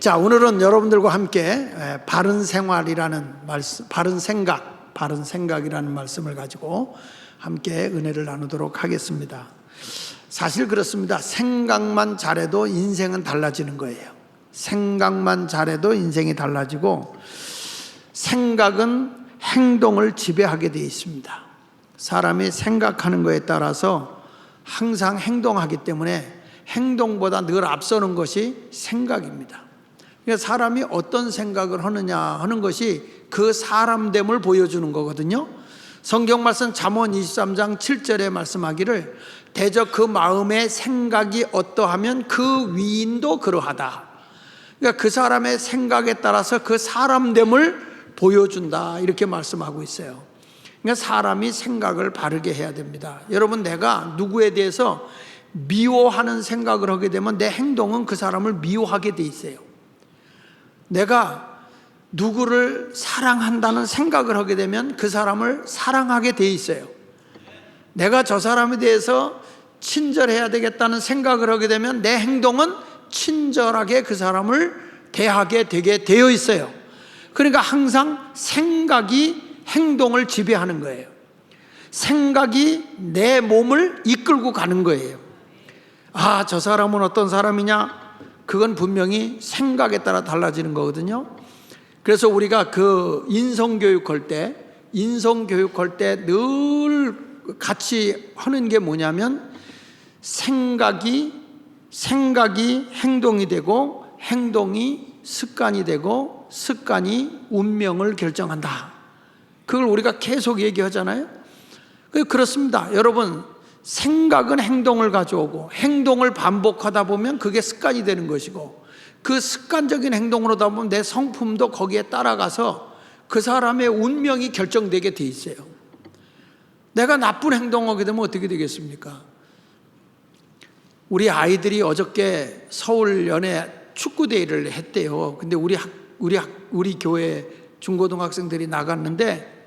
자, 오늘은 여러분들과 함께 바른 생활이라는 말씀, 바른 생각이라는 말씀을 가지고 함께 은혜를 나누도록 하겠습니다. 사실 그렇습니다. 생각만 잘해도 인생은 달라지는 거예요. 생각만 잘해도 인생이 달라지고, 생각은 행동을 지배하게 되어 있습니다. 사람이 생각하는 것에 따라서 항상 행동하기 때문에 행동보다 늘 앞서는 것이 생각입니다. 그러니까 사람이 어떤 생각을 하느냐 하는 것이 그 사람됨을 보여주는 거거든요. 성경 말씀 잠언 23장 7절에 말씀하기를 대저 그 마음의 생각이 어떠하면 그 위인도 그러하다. 그러니까 그 사람의 생각에 따라서 그 사람됨을 보여준다, 이렇게 말씀하고 있어요. 그러니까 사람이 생각을 바르게 해야 됩니다. 여러분, 내가 누구에 대해서 미워하는 생각을 하게 되면 내 행동은 그 사람을 미워하게 돼 있어요. 내가 누구를 사랑한다는 생각을 하게 되면 그 사람을 사랑하게 돼 있어요. 내가 저 사람에 대해서 친절해야 되겠다는 생각을 하게 되면 내 행동은 친절하게 그 사람을 대하게 되게 되어 있어요. 그러니까 항상 생각이 행동을 지배하는 거예요. 생각이 내 몸을 이끌고 가는 거예요. 아, 저 사람은 어떤 사람이냐? 그건 분명히 생각에 따라 달라지는 거거든요. 그래서 우리가 그 인성교육할 때 늘 같이 하는 게 뭐냐면, 생각이 행동이 되고, 행동이 습관이 되고, 습관이 운명을 결정한다. 그걸 우리가 계속 얘기하잖아요. 그렇습니다. 여러분, 생각은 행동을 가져오고, 행동을 반복하다 보면 그게 습관이 되는 것이고, 그 습관적인 행동으로 하다 보면 내 성품도 거기에 따라가서 그 사람의 운명이 결정되게 돼 있어요. 내가 나쁜 행동하게 되면 어떻게 되겠습니까? 우리 아이들이 어저께 서울 연예 축구대회를 했대요. 근데 우리 교회 중고등학생들이 나갔는데,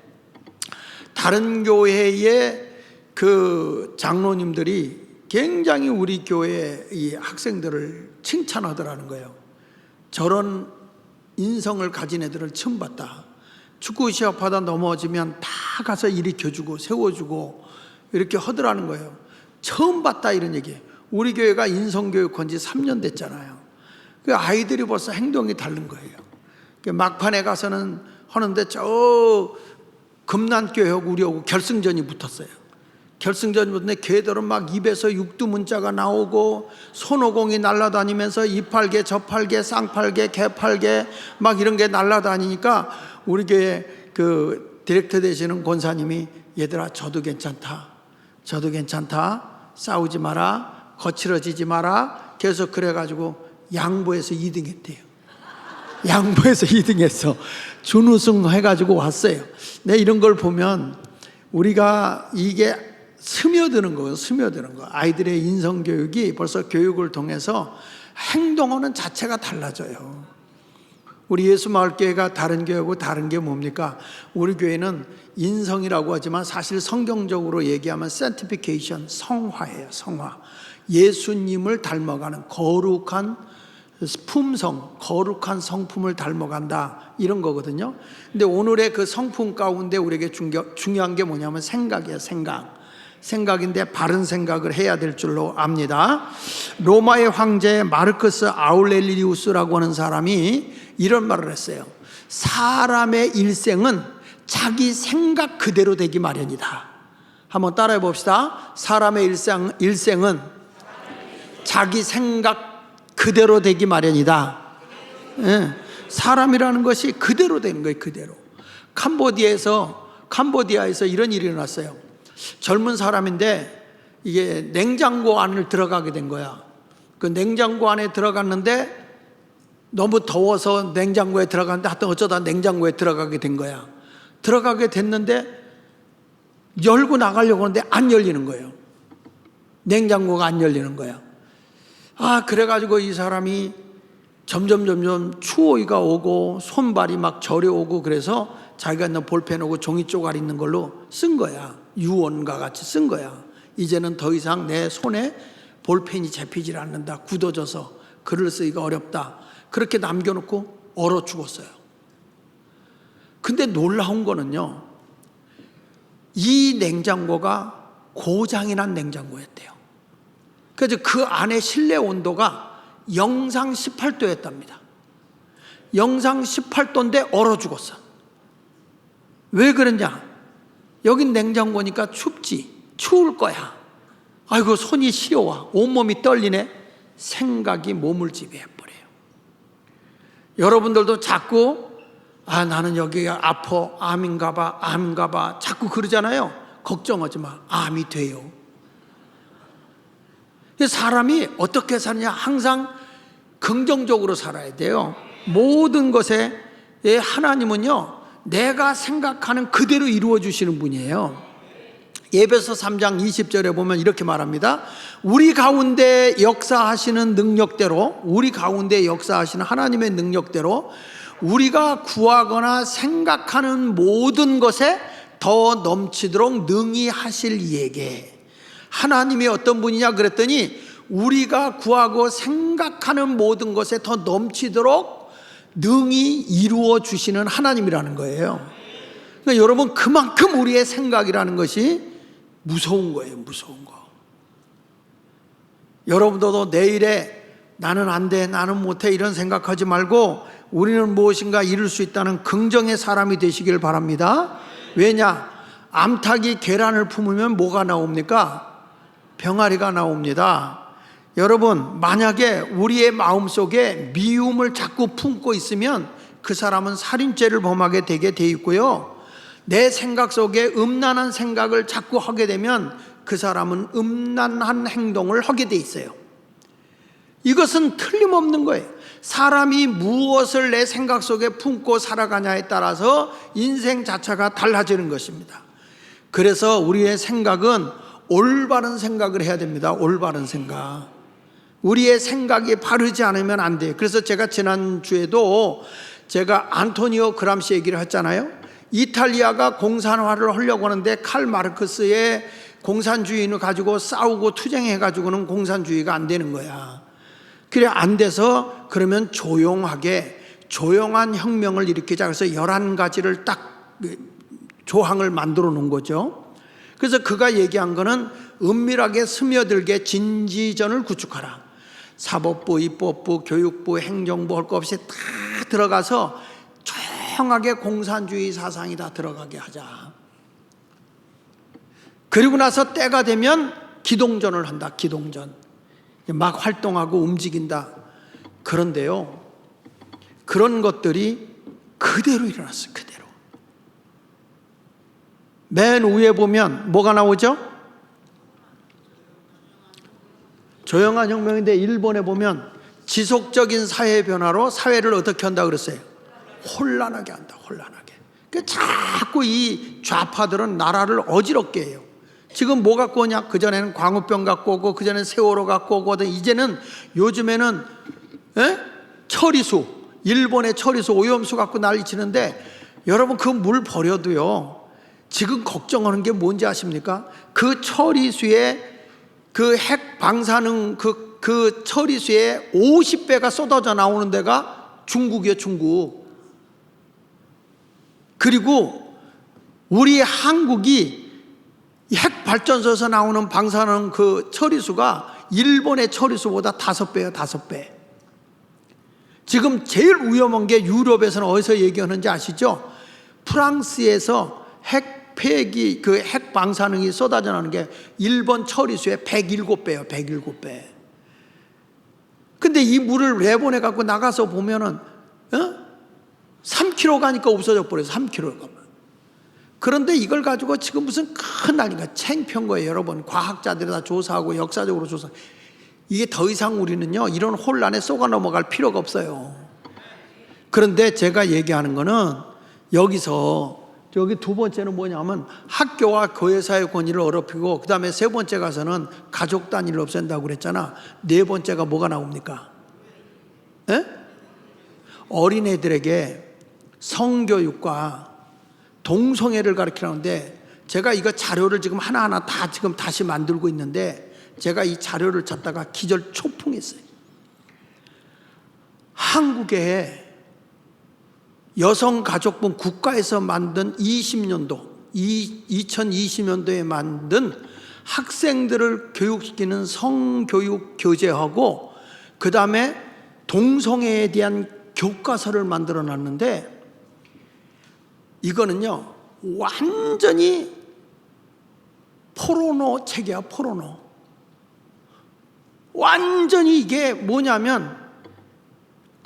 다른 교회의 그 장로님들이 굉장히 우리 교회 이 학생들을 칭찬하더라는 거예요. 저런 인성을 가진 애들을 처음 봤다. 축구 시합하다 넘어지면 다 가서 일으켜주고 세워주고 이렇게 하더라는 거예요. 처음 봤다, 이런 얘기예요. 우리 교회가 인성교육한 지 3년 됐잖아요. 그 아이들이 벌써 행동이 다른 거예요. 막판에 가서는 하는데 저 금난교회하고 우리하고 결승전이 붙었어요. 결승전이 붙는데 걔들은 막 입에서 육두문자가 나오고 손오공이 날아다니면서 이팔개 저팔개 쌍팔개 개팔개 막 이런 게 날아다니니까 우리 교회 그 디렉터 되시는 권사님이, 얘들아 저도 괜찮다, 싸우지 마라, 거칠어지지 마라, 계속 그래가지고 양보해서 2등 했대요. 양보해서 2등 했어. 준우승 해가지고 왔어요. 네, 이런 걸 보면 우리가 이게 스며드는 거예요. 아이들의 인성교육이 벌써 교육을 통해서 행동하는 자체가 달라져요. 우리 예수마을교회가 다른 교회하고 다른 게 뭡니까? 우리 교회는 인성이라고 하지만 사실 성경적으로 얘기하면 sanctification, 성화예요. 성화. 예수님을 닮아가는 거룩한 품성, 거룩한 성품을 닮아간다, 이런 거거든요. 근데 오늘의 그 성품 가운데 우리에게 중요한 게 뭐냐면 생각이에요. 생각인데 바른 생각을 해야 될 줄로 압니다. 로마의 황제 마르크스 아울렐리우스라고 하는 사람이 이런 말을 했어요. 사람의 일생은 자기 생각 그대로 되기 마련이다. 한번 따라해 봅시다. 사람의 일생은 자기 생각 그대로 되기 마련이다. 예, 사람이라는 것이 그대로 되는 거예요. 그대로. 캄보디아에서 이런 일이 일어났어요. 젊은 사람인데 이게 냉장고 안을 들어가게 된 거야. 그 냉장고 안에 들어갔는데 너무 더워서 냉장고에 들어갔는데 하여튼 어쩌다 냉장고에 들어가게 된 거야. 들어가게 됐는데 열고 나가려고 하는데 안 열리는 거예요. 냉장고가 안 열리는 거야. 그래가지고 이 사람이 점점 추위가 오고 손발이 막 저려오고, 그래서 자기가 있는 볼펜하고 종이 쪼가리 있는 걸로 쓴 거야. 유언과 같이 쓴 거야. 이제는 더 이상 내 손에 볼펜이 잡히질 않는다. 굳어져서. 글을 쓰기가 어렵다. 그렇게 남겨놓고 얼어 죽었어요. 근데 놀라운 거는요, 이 냉장고가 고장이 난 냉장고였대요. 그래서 그 안에 실내 온도가 영상 18도였답니다. 영상 18도인데 얼어 죽었어. 왜 그러냐? 여긴 냉장고니까 춥지, 추울 거야. 아이고, 손이 시려와, 온몸이 떨리네. 생각이 몸을 지배해버려요. 여러분들도 자꾸 나는 여기가 아파, 암인가 봐 자꾸 그러잖아요. 걱정하지 마, 암이 돼요. 사람이 어떻게 사느냐, 항상 긍정적으로 살아야 돼요. 모든 것에 하나님은요, 내가 생각하는 그대로 이루어 주시는 분이에요. 에베소 3장 20절에 보면 이렇게 말합니다. 우리 가운데 역사하시는 능력대로, 우리 가운데 역사하시는 하나님의 능력대로 우리가 구하거나 생각하는 모든 것에 더 넘치도록 능히 하실 이에게. 하나님이 어떤 분이냐 그랬더니 우리가 구하고 생각하는 모든 것에 더 넘치도록 능히 이루어 주시는 하나님이라는 거예요. 그러니까 여러분, 그만큼 우리의 생각이라는 것이 무서운 거예요. 무서운 거. 여러분들도 내일에 나는 안 돼, 나는 못해 이런 생각하지 말고 우리는 무엇인가 이룰 수 있다는 긍정의 사람이 되시길 바랍니다. 왜냐? 암탉이 계란을 품으면 뭐가 나옵니까? 병아리가 나옵니다. 여러분, 만약에 우리의 마음속에 미움을 자꾸 품고 있으면 그 사람은 살인죄를 범하게 되게 돼 있고요, 내 생각 속에 음란한 생각을 자꾸 하게 되면 그 사람은 음란한 행동을 하게 돼 있어요. 이것은 틀림없는 거예요. 사람이 무엇을 내 생각 속에 품고 살아가냐에 따라서 인생 자체가 달라지는 것입니다. 그래서 우리의 생각은 올바른 생각을 해야 됩니다. 올바른 생각. 우리의 생각이 바르지 않으면 안 돼요. 그래서 제가 지난주에도 제가 안토니오 그람시 얘기를 했잖아요. 이탈리아가 공산화를 하려고 하는데 칼 마르크스의 공산주의를 가지고 싸우고 투쟁해가지고는 공산주의가 안 되는 거야. 그래, 안 돼서 그러면 조용한 혁명을 일으키자. 그래서 11가지를 딱 조항을 만들어 놓은 거죠. 그래서 그가 얘기한 거는 은밀하게 스며들게 진지전을 구축하라. 사법부, 입법부, 교육부, 행정부 할 거 없이 다 들어가서 조용하게 공산주의 사상이 다 들어가게 하자. 그리고 나서 때가 되면 기동전을 한다. 기동전. 막 활동하고 움직인다. 그런데요, 그런 것들이 그대로 일어났어요. 그대로. 맨 위에 보면 뭐가 나오죠? 조용한 혁명인데 일본에 보면 지속적인 사회 변화로 사회를 어떻게 한다 그랬어요? 혼란하게 한다. 혼란하게. 자꾸 이 좌파들은 나라를 어지럽게 해요. 지금 뭐 갖고 오냐? 그전에는 광우병 갖고 오고, 그전에는 세월호 갖고 오고, 이제는 요즘에는 처리수, 일본의 처리수, 오염수 갖고 난리치는데, 여러분 그 물 버려도요, 지금 걱정하는 게 뭔지 아십니까? 그 처리수에 그 핵 방사능 그 처리수에 50배가 쏟아져 나오는 데가 중국이에요. 중국. 그리고 우리 한국이 핵 발전소에서 나오는 방사능 그 처리수가 일본의 처리수보다 5배예요. 5배. 지금 제일 위험한 게 유럽에서는 어디서 얘기하는지 아시죠? 프랑스에서 핵 폐기, 그 핵 방사능이 쏟아져 나오는 게 일본 처리수의 107배예요. 107배. 근데 이 물을 내보내 갖고 나가서 보면은 3km 가니까 없어져 버려요. 3km 가면. 그런데 이걸 가지고 지금 무슨 큰 난리가 창피한 거예요. 여러분, 과학자들이 다 조사하고 역사적으로 조사. 이게 더 이상 우리는요, 이런 혼란에 쏘가 넘어갈 필요가 없어요. 그런데 제가 얘기하는 거는 여기서, 여기 두 번째는 뭐냐면 학교와 교회사의 권위를 어렵히고, 그 다음에 세 번째 가서는 가족 단위를 없앤다고 그랬잖아. 네 번째가 뭐가 나옵니까? 어린애들에게 성교육과 동성애를 가르치라는데, 제가 이거 자료를 지금 하나하나 다 지금 다시 만들고 있는데, 제가 이 자료를 찾다가 기절 초풍했어요. 한국에 여성가족부 국가에서 만든 2020년도에 만든 학생들을 교육시키는 성교육 교재하고 그 다음에 동성애에 대한 교과서를 만들어 놨는데, 이거는요 완전히 포르노 책이야. 포르노. 완전히 이게 뭐냐면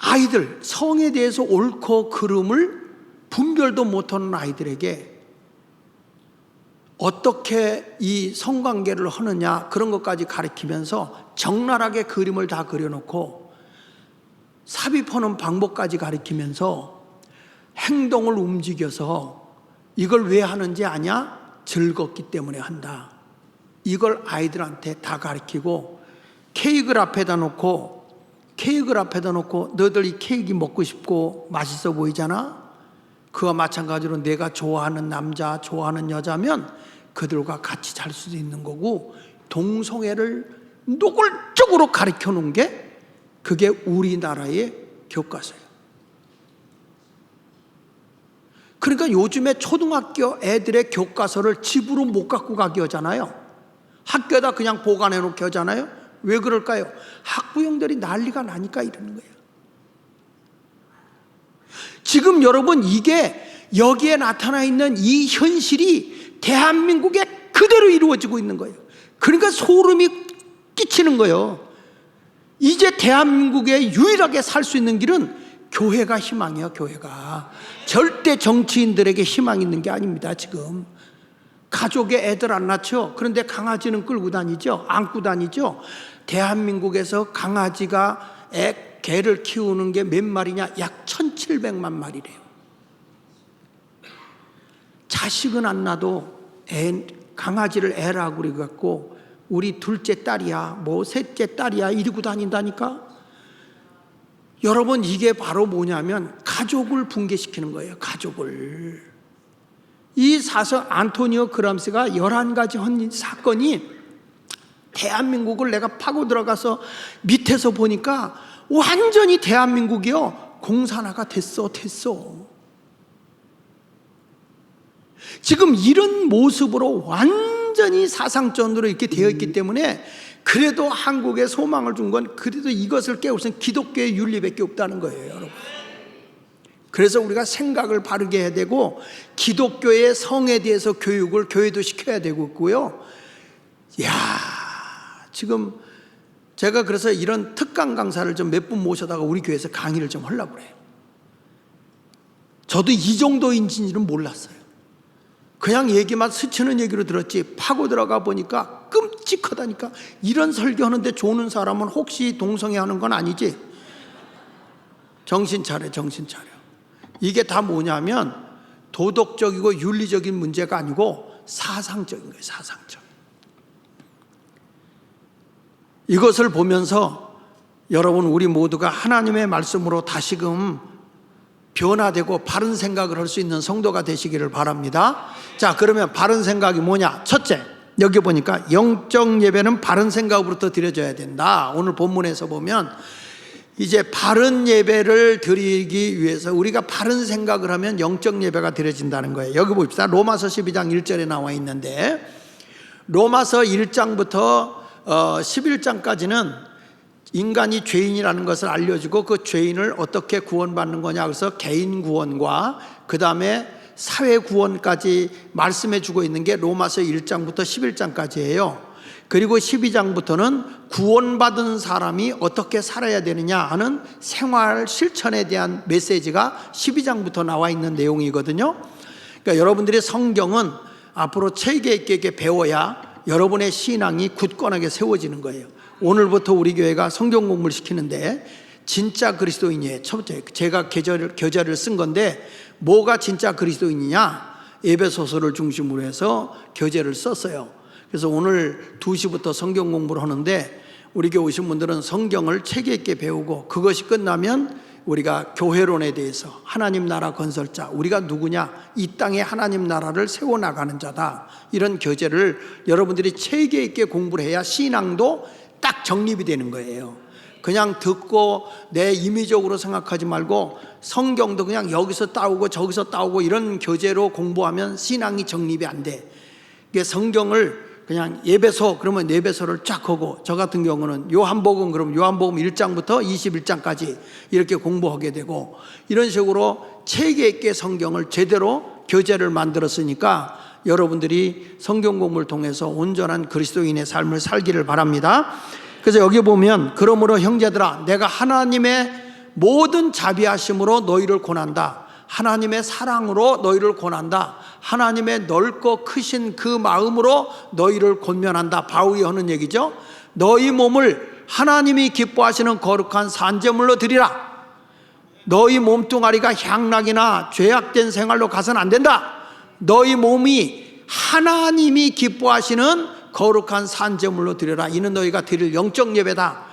아이들 성에 대해서 옳고 그름을 분별도 못하는 아이들에게 어떻게 이 성관계를 하느냐 그런 것까지 가르치면서 적나라하게 그림을 다 그려놓고 삽입하는 방법까지 가르치면서 행동을 움직여서 이걸 왜 하는지 아냐? 즐겁기 때문에 한다. 이걸 아이들한테 다 가르치고 케이크를 앞에다 놓고 너희들 이 케이크 먹고 싶고 맛있어 보이잖아? 그와 마찬가지로 내가 좋아하는 남자, 좋아하는 여자면 그들과 같이 잘 수도 있는 거고, 동성애를 노골적으로 가르쳐 놓은 게 그게 우리나라의 교과서예요. 그러니까 요즘에 초등학교 애들의 교과서를 집으로 못 갖고 가게 하잖아요. 학교에다 그냥 보관해 놓게 하잖아요. 왜 그럴까요? 학부형들이 난리가 나니까 이러는 거예요. 지금 여러분, 이게 여기에 나타나 있는 이 현실이 대한민국에 그대로 이루어지고 있는 거예요. 그러니까 소름이 끼치는 거예요. 이제 대한민국에 유일하게 살 수 있는 길은 교회가 희망이에요. 교회가 절대 정치인들에게 희망이 있는 게 아닙니다. 지금 가족에 애들 안 낳죠. 그런데 강아지는 끌고 다니죠. 안고 다니죠. 대한민국에서 강아지가 개를 키우는 게 몇 마리냐? 약 1700만 마리래요. 자식은 안 낳아도 강아지를 애라고 그래갖고 우리 둘째 딸이야, 뭐 셋째 딸이야 이러고 다닌다니까. 여러분, 이게 바로 뭐냐면 가족을 붕괴시키는 거예요. 가족을. 이 사서 안토니오 그람스가 11가지 한 사건이 대한민국을 내가 파고 들어가서 밑에서 보니까 완전히 대한민국이요 공산화가 됐어. 지금 이런 모습으로 완전히 사상전으로 이렇게 되어 있기 때문에, 그래도 한국에 소망을 준 건 그래도 이것을 깨울 수 있는 기독교의 윤리밖에 없다는 거예요, 여러분. 그래서 우리가 생각을 바르게 해야 되고, 기독교의 성에 대해서 교육을 교회도 시켜야 되고 있고요. 지금 제가 그래서 이런 특강 강사를 좀 몇 분 모셔다가 우리 교회에서 강의를 좀 하려고 그래요. 저도 이 정도인지는 몰랐어요. 그냥 얘기만 스치는 얘기로 들었지 파고 들어가 보니까 끔찍하다니까. 이런 설교하는데 조는 사람은 혹시 동성애 하는 건 아니지? 정신 차려. 이게 다 뭐냐면 도덕적이고 윤리적인 문제가 아니고 사상적인 거예요. 사상적. 이것을 보면서 여러분, 우리 모두가 하나님의 말씀으로 다시금 변화되고 바른 생각을 할 수 있는 성도가 되시기를 바랍니다. 자, 그러면 바른 생각이 뭐냐? 첫째, 여기 보니까 영적 예배는 바른 생각으로부터 드려져야 된다. 오늘 본문에서 보면 이제 바른 예배를 드리기 위해서 우리가 바른 생각을 하면 영적 예배가 드려진다는 거예요. 여기 봅시다. 로마서 12장 1절에 나와 있는데, 로마서 1장부터 11장까지는 인간이 죄인이라는 것을 알려주고 그 죄인을 어떻게 구원받는 거냐, 그래서 개인 구원과 그 다음에 사회 구원까지 말씀해 주고 있는 게 로마서 1장부터 11장까지예요. 그리고 12장부터는 구원받은 사람이 어떻게 살아야 되느냐 하는 생활 실천에 대한 메시지가 12장부터 나와 있는 내용이거든요. 그러니까 여러분들이 성경은 앞으로 체계 있게 배워야 여러분의 신앙이 굳건하게 세워지는 거예요. 오늘부터 우리 교회가 성경 공부를 시키는데, 진짜 그리스도인이에요. 첫째, 제가 교재를 쓴 건데 뭐가 진짜 그리스도인이냐, 에베소서를 중심으로 해서 교재를 썼어요. 그래서 오늘 2시부터 성경 공부를 하는데, 우리 교회 오신 분들은 성경을 체계 있게 배우고, 그것이 끝나면 우리가 교회론에 대해서, 하나님 나라 건설자, 우리가 누구냐, 이 땅에 하나님 나라를 세워나가는 자다, 이런 교재를 여러분들이 체계 있게 공부를 해야 신앙도 딱 정립이 되는 거예요. 그냥 듣고 내 임의적으로 생각하지 말고 성경도 그냥 여기서 따오고 저기서 따오고 이런 교재로 공부하면 신앙이 정립이 안 돼. 이게 성경을 그냥 예배소 그러면 예배소를 쫙 하고, 저 같은 경우는 요한복음 그러면 요한복음 1장부터 21장까지 이렇게 공부하게 되고, 이런 식으로 체계 있게 성경을 제대로 교재를 만들었으니까 여러분들이 성경 공부를 통해서 온전한 그리스도인의 삶을 살기를 바랍니다. 그래서 여기 보면 그러므로 형제들아 내가 하나님의 모든 자비하심으로 너희를 권한다. 하나님의 사랑으로 너희를 권한다. 하나님의 넓고 크신 그 마음으로 너희를 권면한다. 바울이 하는 얘기죠. 너희 몸을 하나님이 기뻐하시는 거룩한 산제물로 드리라. 너희 몸뚱아리가 향락이나 죄악된 생활로 가서는 안 된다. 너희 몸이 하나님이 기뻐하시는 거룩한 산제물로 드려라. 이는 너희가 드릴 영적 예배다.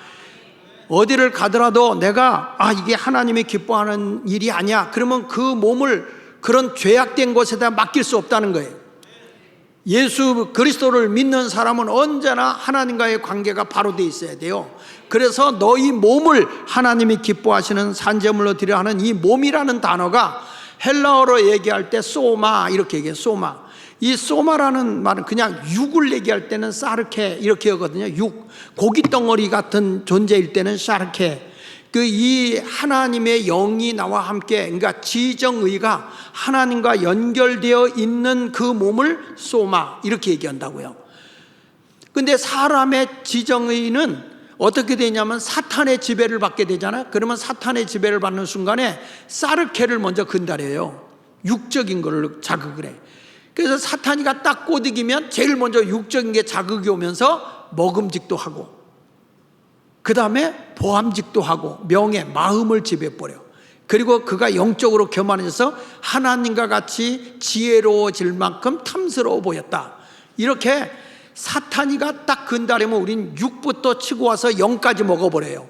어디를 가더라도 내가 이게 하나님이 기뻐하는 일이 아니야, 그러면 그 몸을 그런 죄악된 곳에다 맡길 수 없다는 거예요. 예수 그리스도를 믿는 사람은 언제나 하나님과의 관계가 바로 돼 있어야 돼요. 그래서 너희 몸을 하나님이 기뻐하시는 산제물로 드려 하는 이 몸이라는 단어가 헬라어로 얘기할 때 소마 이렇게 얘기해요. 소마. 이 소마라는 말은 그냥 육을 얘기할 때는 사르케 이렇게 하거든요. 육, 고기 덩어리 같은 존재일 때는 샤르케. 이 하나님의 영이 나와 함께, 그러니까 지정의가 하나님과 연결되어 있는 그 몸을 소마 이렇게 얘기한다고요. 근데 사람의 지정의는 어떻게 되냐면 사탄의 지배를 받게 되잖아요. 그러면 사탄의 지배를 받는 순간에 사르케를 먼저 건드려요. 육적인 거를 자극을 해. 그래서 사탄이가 딱 꼬드기면 제일 먼저 육적인 게 자극이 오면서 먹음직도 하고, 그 다음에 보암직도 하고, 명예, 마음을 지배해버려. 그리고 그가 영적으로 교만해져서 하나님과 같이 지혜로워질 만큼 탐스러워 보였다. 이렇게 사탄이가 딱 건드리면 우린 육부터 치고 와서 영까지 먹어버려요.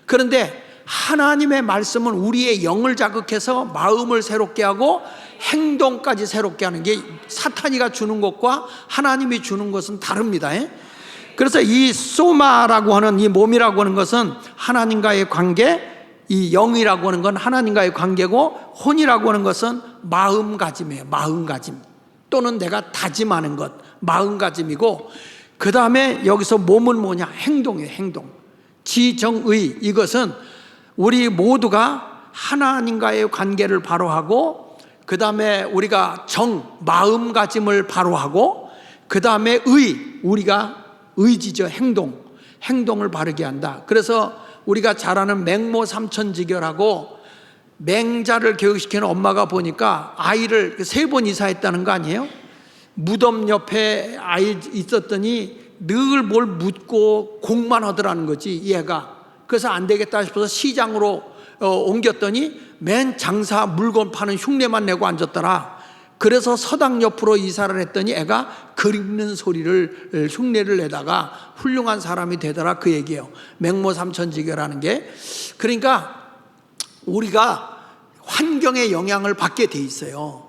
그런데 하나님의 말씀은 우리의 영을 자극해서 마음을 새롭게 하고 행동까지 새롭게 하는 게, 사탄이가 주는 것과 하나님이 주는 것은 다릅니다. 그래서 이 소마라고 하는 이 몸이라고 하는 것은 하나님과의 관계, 이 영이라고 하는 건 하나님과의 관계고, 혼이라고 하는 것은 마음가짐이에요. 마음가짐 또는 내가 다짐하는 것, 마음가짐이고, 그 다음에 여기서 몸은 뭐냐? 행동이에요. 행동. 지정의, 이것은 우리 모두가 하나님과의 관계를 바로하고, 그 다음에 우리가 마음가짐을 바로하고, 그 다음에 우리가 의지죠. 행동을 바르게 한다. 그래서 우리가 잘 아는 맹모 삼천지결하고, 맹자를 교육시키는 엄마가 보니까 아이를 3번 이사했다는 거 아니에요? 무덤 옆에 아이 있었더니 늘 뭘 묻고 공만 하더라는 거지, 얘가. 그래서 안 되겠다 싶어서 시장으로 옮겼더니 맨 장사 물건 파는 흉내만 내고 앉았더라. 그래서 서당 옆으로 이사를 했더니 애가 글 읽는 소리를 흉내를 내다가 훌륭한 사람이 되더라, 그 얘기예요. 맹모삼천지교라는 게. 그러니까 우리가 환경의 영향을 받게 돼 있어요.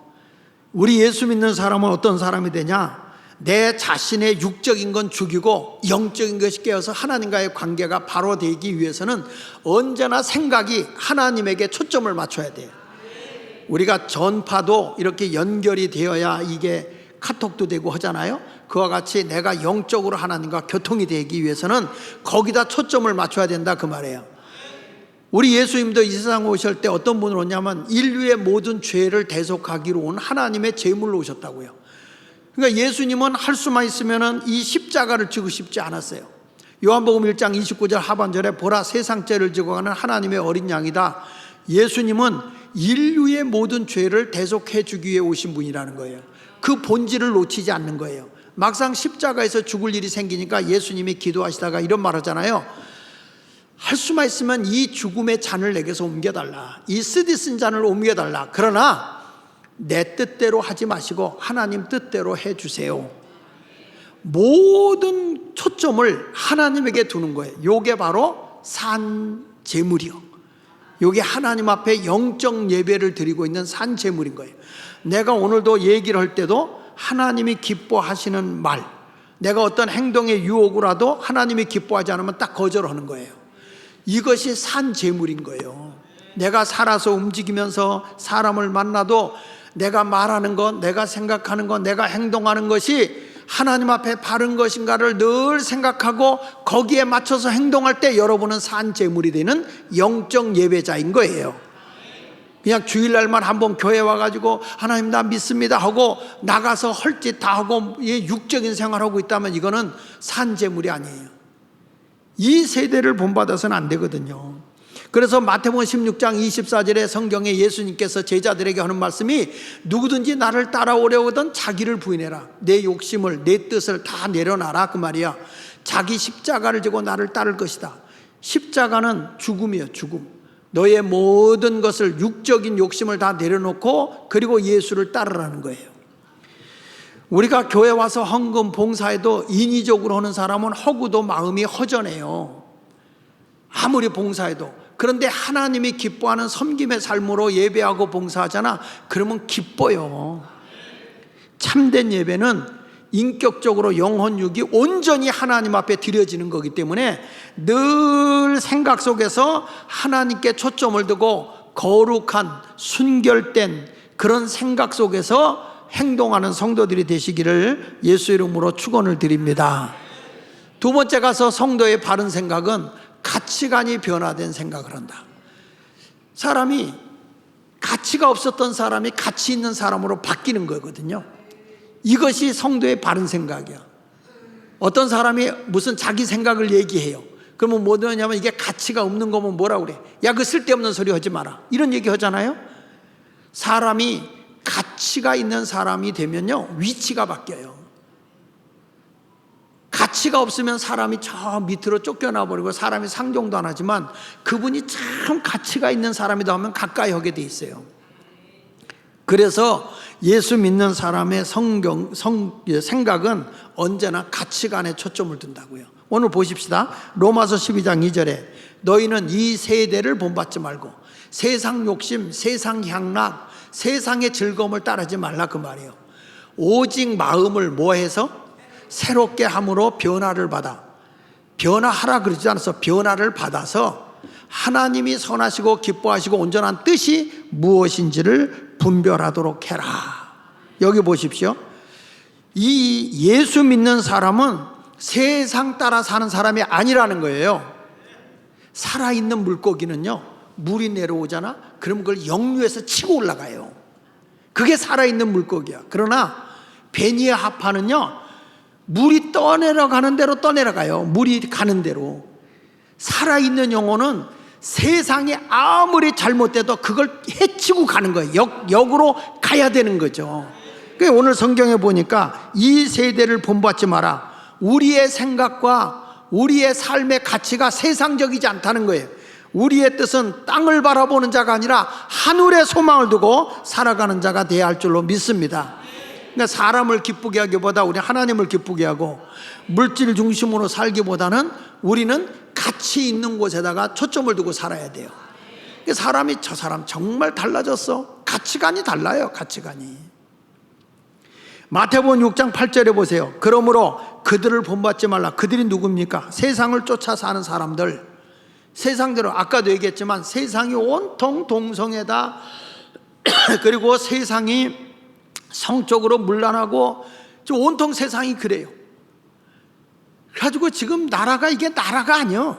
우리 예수 믿는 사람은 어떤 사람이 되냐? 내 자신의 육적인 건 죽이고 영적인 것이 깨어서 하나님과의 관계가 바로 되기 위해서는 언제나 생각이 하나님에게 초점을 맞춰야 돼요. 우리가 전파도 이렇게 연결이 되어야 이게 카톡도 되고 하잖아요. 그와 같이 내가 영적으로 하나님과 교통이 되기 위해서는 거기다 초점을 맞춰야 된다, 그 말이에요. 우리 예수님도 이 세상에 오실 때 어떤 분으로 오냐면 인류의 모든 죄를 대속하기로 온 하나님의 제물로 오셨다고요. 그러니까 예수님은 할 수만 있으면 이 십자가를 지고 싶지 않았어요. 요한복음 1장 29절 하반절에 보라 세상 죄를 지고 가는 하나님의 어린 양이다. 예수님은 인류의 모든 죄를 대속해 주기 위해 오신 분이라는 거예요. 그 본질을 놓치지 않는 거예요. 막상 십자가에서 죽을 일이 생기니까 예수님이 기도하시다가 이런 말 하잖아요. 할 수만 있으면 이 죽음의 잔을 내게서 옮겨달라. 이 쓰디쓴 잔을 옮겨달라. 그러나 내 뜻대로 하지 마시고 하나님 뜻대로 해주세요. 모든 초점을 하나님에게 두는 거예요. 요게 바로 산제물이요. 요게 하나님 앞에 영적 예배를 드리고 있는 산제물인 거예요. 내가 오늘도 얘기를 할 때도 하나님이 기뻐하시는 말, 내가 어떤 행동의 유혹을 하도 하나님이 기뻐하지 않으면 딱 거절하는 거예요. 이것이 산 재물인 거예요. 내가 살아서 움직이면서 사람을 만나도 내가 말하는 것, 내가 생각하는 것, 내가 행동하는 것이 하나님 앞에 바른 것인가를 늘 생각하고 거기에 맞춰서 행동할 때 여러분은 산 재물이 되는 영적 예배자인 거예요. 그냥 주일날만 한번 교회 와가지고 하나님 나 믿습니다 하고 나가서 헐짓 다 하고 육적인 생활하고 있다면 이거는 산 재물이 아니에요. 이 세대를 본받아서는 안 되거든요. 그래서 마태복음 16장 24절에 성경에 예수님께서 제자들에게 하는 말씀이 누구든지 나를 따라오려거든 자기를 부인해라. 내 욕심을 내 뜻을 다 내려놔라 그 말이야. 자기 십자가를 지고 나를 따를 것이다. 십자가는 죽음이에요. 죽음. 너의 모든 것을 육적인 욕심을 다 내려놓고 그리고 예수를 따르라는 거예요. 우리가 교회 와서 헌금 봉사해도 인위적으로 하는 사람은 허구도 마음이 허전해요. 아무리 봉사해도. 그런데 하나님이 기뻐하는 섬김의 삶으로 예배하고 봉사하잖아. 그러면 기뻐요. 참된 예배는 인격적으로 영혼육이 온전히 하나님 앞에 드려지는 거기 때문에 늘 생각 속에서 하나님께 초점을 두고 거룩한 순결된 그런 생각 속에서 행동하는 성도들이 되시기를 예수 이름으로 축원을 드립니다. 두 번째 가서 성도의 바른 생각은 가치관이 변화된 생각을 한다. 사람이 가치가 없었던 사람이 가치 있는 사람으로 바뀌는 거거든요. 이것이 성도의 바른 생각이야. 어떤 사람이 무슨 자기 생각을 얘기해요. 그러면 뭐 하냐면 이게 가치가 없는 거면 뭐라 그래? 야, 그 쓸데없는 소리 하지 마라. 이런 얘기 하잖아요. 사람이 가치가 있는 사람이 되면요, 위치가 바뀌어요. 가치가 없으면 사람이 저 밑으로 쫓겨나 버리고 사람이 상종도 안 하지만 그분이 참 가치가 있는 사람이다 하면 가까이 하게 돼 있어요. 그래서 예수 믿는 사람의 생각은 언제나 가치관에 초점을 둔다고요. 오늘 보십시다. 로마서 12장 2절에 너희는 이 세대를 본받지 말고 세상 욕심, 세상 향락, 세상의 즐거움을 따르지 말라 그 말이에요. 오직 마음을 뭐해서? 새롭게 함으로 변화를 받아. 변화하라 그러지 않았어. 변화를 받아서 하나님이 선하시고 기뻐하시고 온전한 뜻이 무엇인지를 분별하도록 해라. 여기 보십시오. 이 예수 믿는 사람은 세상 따라 사는 사람이 아니라는 거예요. 살아있는 물고기는요, 물이 내려오잖아. 그럼 그걸 역류해서 치고 올라가요. 그게 살아있는 물고기야. 그러나 베니의 하파는요, 물이 떠내려가는 대로 떠내려가요. 물이 가는 대로. 살아있는 영혼은 세상에 아무리 잘못돼도 그걸 해치고 가는 거예요. 역으로 가야 되는 거죠. 그러니까 오늘 성경에 보니까 이 세대를 본받지 마라. 우리의 생각과 우리의 삶의 가치가 세상적이지 않다는 거예요. 우리의 뜻은 땅을 바라보는 자가 아니라 하늘에 소망을 두고 살아가는 자가 되어야 할 줄로 믿습니다. 그러니까 사람을 기쁘게 하기보다 우리 하나님을 기쁘게 하고 물질 중심으로 살기보다는 우리는 가치 있는 곳에다가 초점을 두고 살아야 돼요. 사람이 저 사람 정말 달라졌어. 가치관이 달라요. 가치관이. 마태복음 6장 8절에 보세요. 그러므로 그들을 본받지 말라. 그들이 누굽니까? 세상을 쫓아 사는 사람들. 세상대로 아까도 얘기했지만 세상이 온통 동성애다. 그리고 세상이 성적으로 문란하고 온통 세상이 그래요. 그래가지고 지금 나라가 이게 나라가 아니야.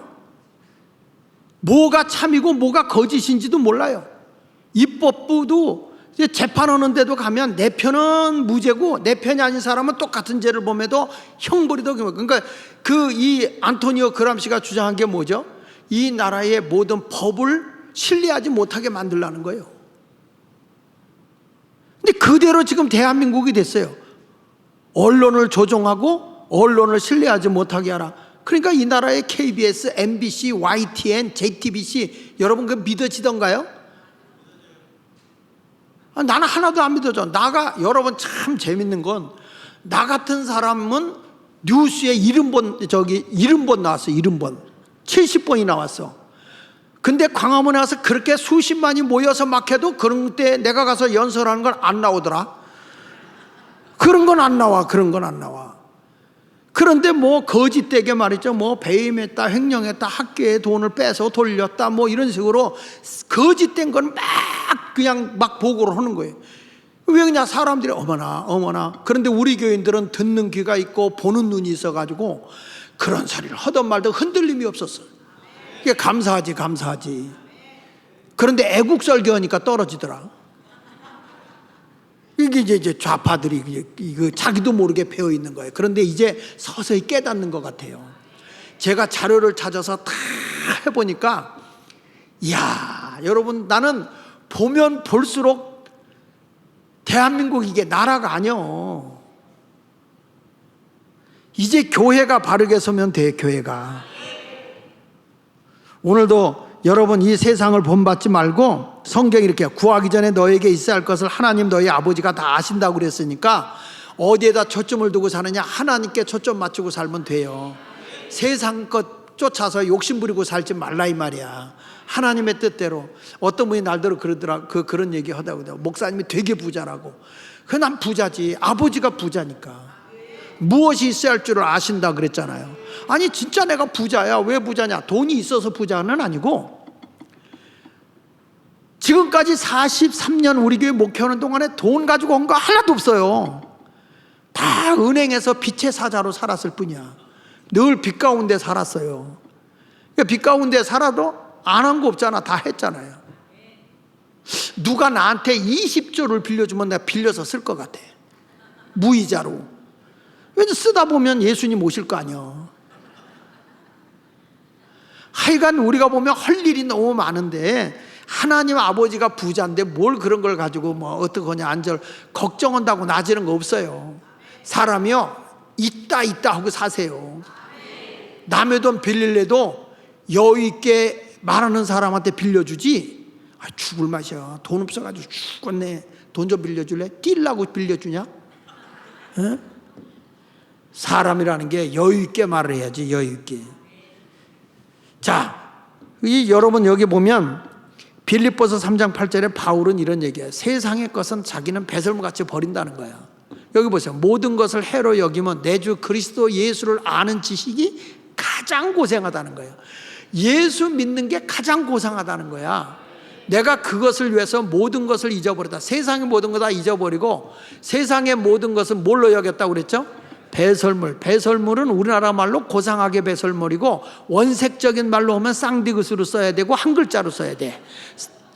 뭐가 참이고 뭐가 거짓인지도 몰라요. 입법부도 재판하는 데도 가면 내 편은 무죄고 내 편이 아닌 사람은 똑같은 죄를 범해도 형벌이 더 깁니다. 그러니까 이 안토니오 그람시가 주장한 게 뭐죠? 이 나라의 모든 법을 신뢰하지 못하게 만들라는 거예요. 근데 그대로 지금 대한민국이 됐어요. 언론을 조종하고 언론을 신뢰하지 못하게 하라. 그러니까 이 나라의 KBS, MBC, YTN, JTBC 여러분 그 믿어지던가요? 나는 하나도 안 믿어져. 여러분 참 재밌는 건 나 같은 사람은 뉴스에 이름번 나왔어. 이름번 70번이 나왔어. 근데 광화문에 와서 그렇게 수십만이 모여서 막 해도 그런 때 내가 가서 연설하는 건 안 나오더라. 그런 건 안 나와. 그런데 뭐 거짓되게 말이죠. 뭐 배임했다, 횡령했다, 학교에 돈을 빼서 돌렸다, 뭐 이런 식으로 거짓된 건 막 그냥 막 보고를 하는 거예요. 왜 그냥 사람들이 어머나. 그런데 우리 교인들은 듣는 귀가 있고 보는 눈이 있어가지고 그런 소리를 하던 말도 흔들림이 없었어요. 이게 감사하지. 그런데 애국설교하니까 떨어지더라. 이게 이제 좌파들이 이거 자기도 모르게 배어 있는 거예요. 그런데 이제 서서히 깨닫는 것 같아요. 제가 자료를 찾아서 다 해보니까, 이야, 여러분, 나는 보면 볼수록 대한민국 이게 나라가 아니요. 이제 교회가 바르게 서면 돼, 교회가. 오늘도 여러분 이 세상을 본받지 말고 성경이 이렇게 구하기 전에 너에게 있어야 할 것을 하나님 너희 아버지가 다 아신다고 그랬으니까 어디에다 초점을 두고 사느냐? 하나님께 초점 맞추고 살면 돼요. 세상 것 쫓아서 욕심 부리고 살지 말라 이 말이야. 하나님의 뜻대로. 어떤 분이 날더러 그러더라. 그런 얘기 하다고. 목사님이 되게 부자라고. 난 부자지. 아버지가 부자니까. 무엇이 있어야 할 줄을 아신다 그랬잖아요. 아니 진짜 내가 부자야. 왜 부자냐? 돈이 있어서 부자는 아니고, 지금까지 43년 우리 교회 목회하는 동안에 돈 가지고 온 거 하나도 없어요. 다 은행에서 빚의 사자로 살았을 뿐이야. 늘 빚 가운데 살았어요. 빚 가운데 살아도 안 한 거 없잖아. 다 했잖아요. 누가 나한테 20조를 빌려주면 내가 빌려서 쓸 것 같아. 무이자로. 왠지 쓰다 보면 예수님 오실 거 아니야. 하여간 우리가 보면 할 일이 너무 많은데, 하나님 아버지가 부자인데 뭘 그런 걸 가지고 뭐 어떡하냐 안절 걱정한다고 나지는 거 없어요. 사람이요 있다 하고 사세요. 남의 돈 빌릴래도 여유 있게 말하는 사람한테 빌려주지. 죽을 맛이야. 돈 없어가지고 죽겠네. 돈 좀 빌려줄래? 뛸라고 빌려주냐? 에? 사람이라는 게 여유 있게 말을 해야지. 여유 있게. 자, 여러분 여기 보면 빌립보서 3장 8절에 바울은 이런 얘기해요. 세상의 것은 자기는 배설물같이 버린다는 거야. 여기 보세요. 모든 것을 해로 여기면 내 주 그리스도 예수를 아는 지식이 가장 고생하다는 거예요. 예수 믿는 게 가장 고상하다는 거야. 내가 그것을 위해서 모든 것을 잊어버렸다. 세상의 모든 거 다 잊어버리고 세상의 모든 것은 뭘로 여겼다고 그랬죠? 배설물. 배설물은 우리나라 말로 고상하게 배설물이고, 원색적인 말로 하면 쌍디귿으로 써야 되고 한 글자로 써야 돼.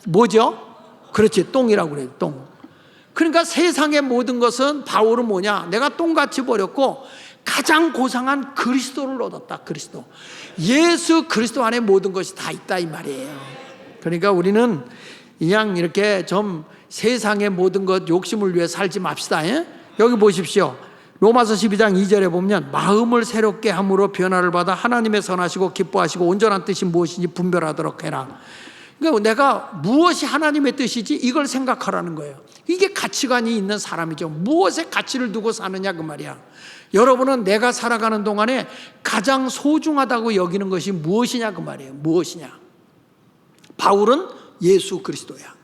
뭐죠? 그렇지, 똥이라고 그래요. 똥. 그러니까 세상의 모든 것은 바울은 뭐냐? 내가 똥같이 버렸고 가장 고상한 그리스도를 얻었다. 그리스도. 예수 그리스도 안에 모든 것이 다 있다 이 말이에요. 그러니까 우리는 그냥 이렇게 좀 세상의 모든 것 욕심을 위해 살지 맙시다. 예? 여기 보십시오. 로마서 12장 2절에 보면 마음을 새롭게 함으로 변화를 받아 하나님의 선하시고 기뻐하시고 온전한 뜻이 무엇인지 분별하도록 해라. 그러니까 내가 무엇이 하나님의 뜻이지 이걸 생각하라는 거예요. 이게 가치관이 있는 사람이죠. 무엇에 가치를 두고 사느냐 그 말이야. 여러분은 내가 살아가는 동안에 가장 소중하다고 여기는 것이 무엇이냐 그 말이에요. 무엇이냐. 바울은 예수 그리스도야.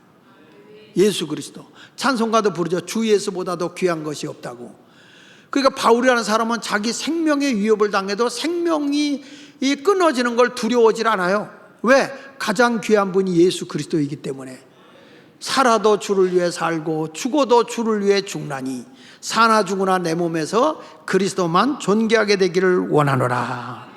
예수 그리스도. 찬송가도 부르죠. 주 예수보다도 귀한 것이 없다고. 그러니까 바울이라는 사람은 자기 생명의 위협을 당해도 생명이 끊어지는 걸 두려워하지 않아요. 왜? 가장 귀한 분이 예수 그리스도이기 때문에. 살아도 주를 위해 살고 죽어도 주를 위해 죽나니 사나 죽으나 내 몸에서 그리스도만 존귀하게 되기를 원하노라.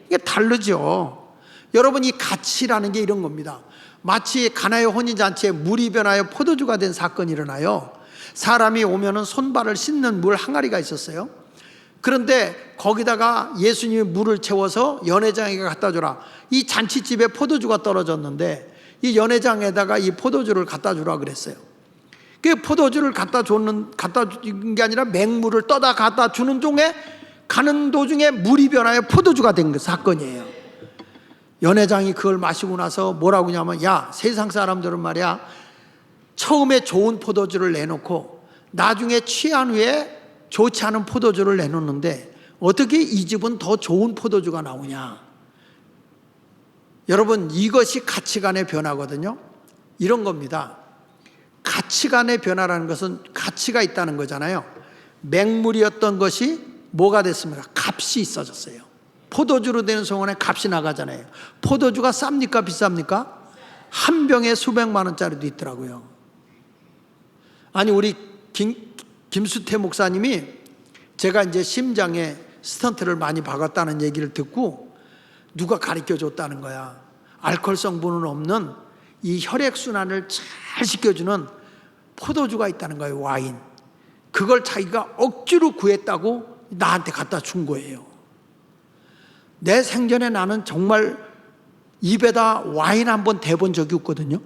이게 다르죠. 여러분, 이 가치라는 게 이런 겁니다. 마치 가나의 혼인잔치에 물이 변하여 포도주가 된 사건이 일어나요. 사람이 오면은 손발을 씻는 물 항아리가 있었어요. 그런데 거기다가 예수님이 물을 채워서 연회장에게 갖다 주라. 이 잔치집에 포도주가 떨어졌는데 이 연회장에다가 이 포도주를 갖다 주라 그랬어요. 그 포도주를 갖다 준 게 아니라 맹물을 떠다 갖다 주는 중에 가는 도중에 물이 변하여 포도주가 된 사건이에요. 연회장이 그걸 마시고 나서 뭐라고 하냐면, 야, 세상 사람들은 말이야 처음에 좋은 포도주를 내놓고 나중에 취한 후에 좋지 않은 포도주를 내놓는데 어떻게 이 집은 더 좋은 포도주가 나오냐. 여러분, 이것이 가치관의 변화거든요. 이런 겁니다. 가치관의 변화라는 것은 가치가 있다는 거잖아요. 맹물이었던 것이 뭐가 됐습니까? 값이 있어졌어요. 포도주로 되는 송원에 값이 나가잖아요. 포도주가 쌉니까 비쌉니까? 한 병에 수백만 원짜리도 있더라고요. 아니 우리 김수태 목사님이 제가 이제 심장에 스턴트를 많이 박았다는 얘기를 듣고 누가 가르쳐 줬다는 거야. 알코올 성분은 없는 이 혈액순환을 잘 시켜주는 포도주가 있다는 거예요. 와인. 그걸 자기가 억지로 구했다고 나한테 갖다 준 거예요. 내 생전에 나는 정말 입에다 와인 한번 대본 적이 없거든요.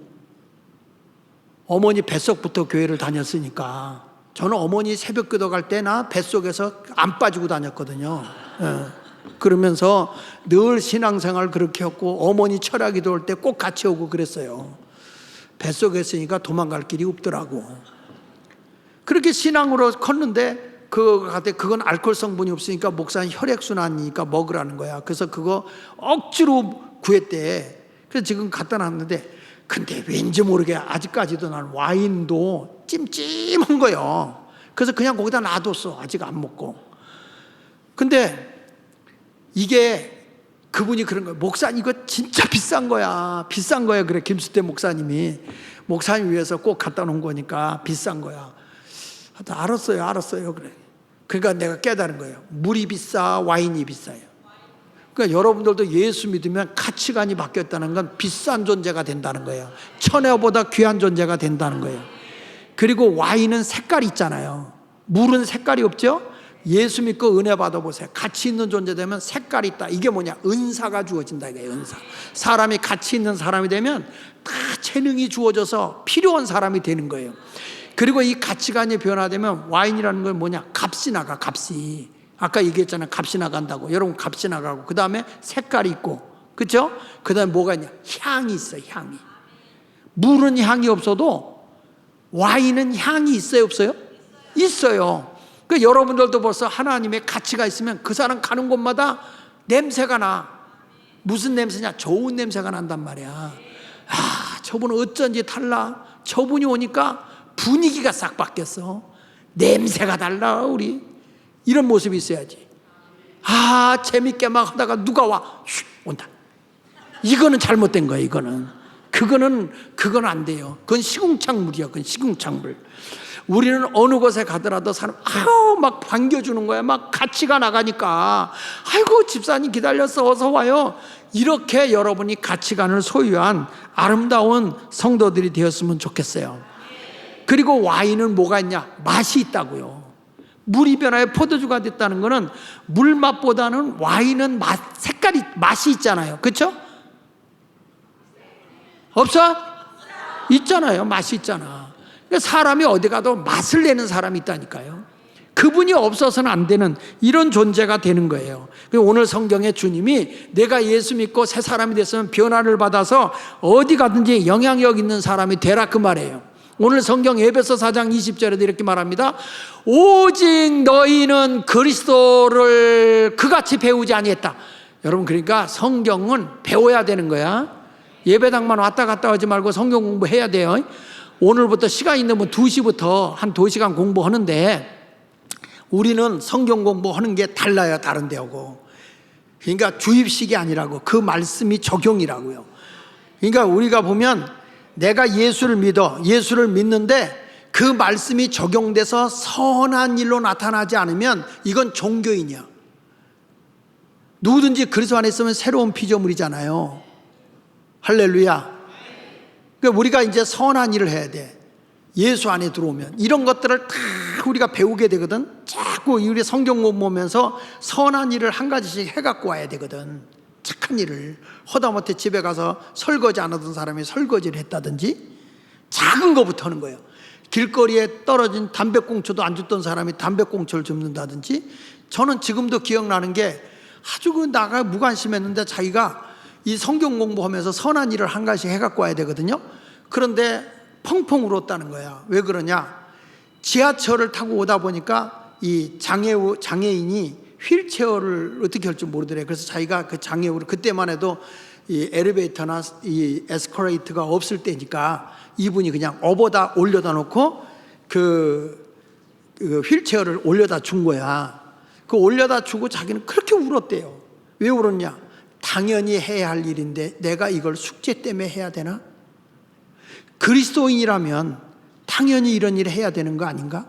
어머니 뱃속부터 교회를 다녔으니까 저는 어머니 새벽 기도 갈 때나 뱃속에서 안 빠지고 다녔거든요. 그러면서 늘 신앙생활 그렇게 했고 어머니 철야 기도할 때 꼭 같이 오고 그랬어요. 뱃속에 있으니까 도망갈 길이 없더라고. 그렇게 신앙으로 컸는데 그건 알코올 성분이 없으니까 목사님 혈액순환이니까 먹으라는 거야. 그래서 그거 억지로 구했대. 그래서 지금 갖다 놨는데 근데 왠지 모르게 아직까지도 난 와인도 찜찜한 거예요. 그래서 그냥 거기다 놔뒀어. 아직 안 먹고. 근데 이게 그분이 그런 거예요. 목사님 이거 진짜 비싼 거야. 비싼 거야. 그래 김수태 목사님이. 목사님 위해서 꼭 갖다 놓은 거니까 비싼 거야. 알았어요. 그래. 그러니까 내가 깨달은 거예요. 물이 비싸, 와인이 비싸요. 그러니까 여러분들도 예수 믿으면 가치관이 바뀌었다는 건 비싼 존재가 된다는 거예요. 천혜보다 귀한 존재가 된다는 거예요. 그리고 와인은 색깔이 있잖아요. 물은 색깔이 없죠? 예수 믿고 은혜 받아보세요. 가치 있는 존재 되면 색깔이 있다. 이게 뭐냐? 은사가 주어진다. 이게 은사. 사람이 가치 있는 사람이 되면 다 재능이 주어져서 필요한 사람이 되는 거예요. 그리고 이 가치관이 변화되면 와인이라는 건 뭐냐? 값이 나가, 값이. 아까 얘기했잖아요. 값이 나간다고. 여러분 값이 나가고 그 다음에 색깔이 있고 그렇죠? 그 다음에 뭐가 있냐? 향이 있어요. 향이. 물은 향이 없어도 와인은 향이 있어요? 없어요? 있어요. 그러니까 여러분들도 벌써 하나님의 가치가 있으면 그 사람 가는 곳마다 냄새가 나. 무슨 냄새냐? 좋은 냄새가 난단 말이야. 아, 저분은 어쩐지 달라. 저분이 오니까 분위기가 싹 바뀌었어. 냄새가 달라 우리. 이런 모습이 있어야지. 아 재밌게 막 하다가 누가 와. 슉 온다. 이거는 잘못된 거야. 그거는 안 돼요. 그건 시궁창물이야. 그건 시궁창물. 우리는 어느 곳에 가더라도 사람 막 반겨주는 거야. 막 가치가 나가니까 아이고 집사님 기다렸어 어서 와요. 이렇게 여러분이 가치관을 소유한 아름다운 성도들이 되었으면 좋겠어요. 그리고 와인은 뭐가 있냐? 맛이 있다고요. 물이 변화해 포도주가 됐다는 것은 물 맛보다는 와인은 색깔이 맛이 있잖아요. 그렇죠? 없어? 있잖아요. 맛이 있잖아. 그러니까 사람이 어디 가도 맛을 내는 사람이 있다니까요. 그분이 없어서는 안 되는 이런 존재가 되는 거예요. 오늘 성경에 주님이 내가 예수 믿고 새 사람이 됐으면 변화를 받아서 어디 가든지 영향력 있는 사람이 되라 그 말이에요. 오늘 성경 에베소 4장 20절에도 이렇게 말합니다. 오직 너희는 그리스도를 그같이 배우지 아니했다. 여러분 그러니까 성경은 배워야 되는 거야. 예배당만 왔다 갔다 하지 말고 성경 공부해야 돼요. 오늘부터 시간 있는 분 2시부터 한 2시간 공부하는데 우리는 성경 공부하는 게 달라요. 다른 데하고. 그러니까 주입식이 아니라고. 그 말씀이 적용이라고요. 그러니까 우리가 보면 내가 예수를 믿는데 그 말씀이 적용돼서 선한 일로 나타나지 않으면 이건 종교인이야. 누구든지 그리스도 안에 있으면 새로운 피조물이잖아요. 할렐루야. 그러니까 우리가 이제 선한 일을 해야 돼. 예수 안에 들어오면 이런 것들을 다 우리가 배우게 되거든. 자꾸 우리 성경 공부하면서 선한 일을 한 가지씩 해갖고 와야 되거든. 착한 일을 허다못해 집에 가서 설거지 안 하던 사람이 설거지를 했다든지 작은 거부터 하는 거예요. 길거리에 떨어진 담배꽁초도 안 줬던 사람이 담배꽁초를 줍는다든지. 저는 지금도 기억나는 게 아주 나가 무관심했는데 자기가 이 성경 공부하면서 선한 일을 한 가지씩 해갖고 와야 되거든요. 그런데 펑펑 울었다는 거야. 왜 그러냐? 지하철을 타고 오다 보니까 이 장애인이 휠체어를 어떻게 할 줄 모르더래. 그래서 자기가 그 장애우를 그때만 해도 이 엘리베이터나 이 에스컬레이터가 없을 때니까 이분이 그냥 업어다 올려다 놓고 그 휠체어를 올려다 준 거야. 그 올려다 주고 자기는 그렇게 울었대요. 왜 울었냐? 당연히 해야 할 일인데 내가 이걸 숙제 때문에 해야 되나? 그리스도인이라면 당연히 이런 일을 해야 되는 거 아닌가?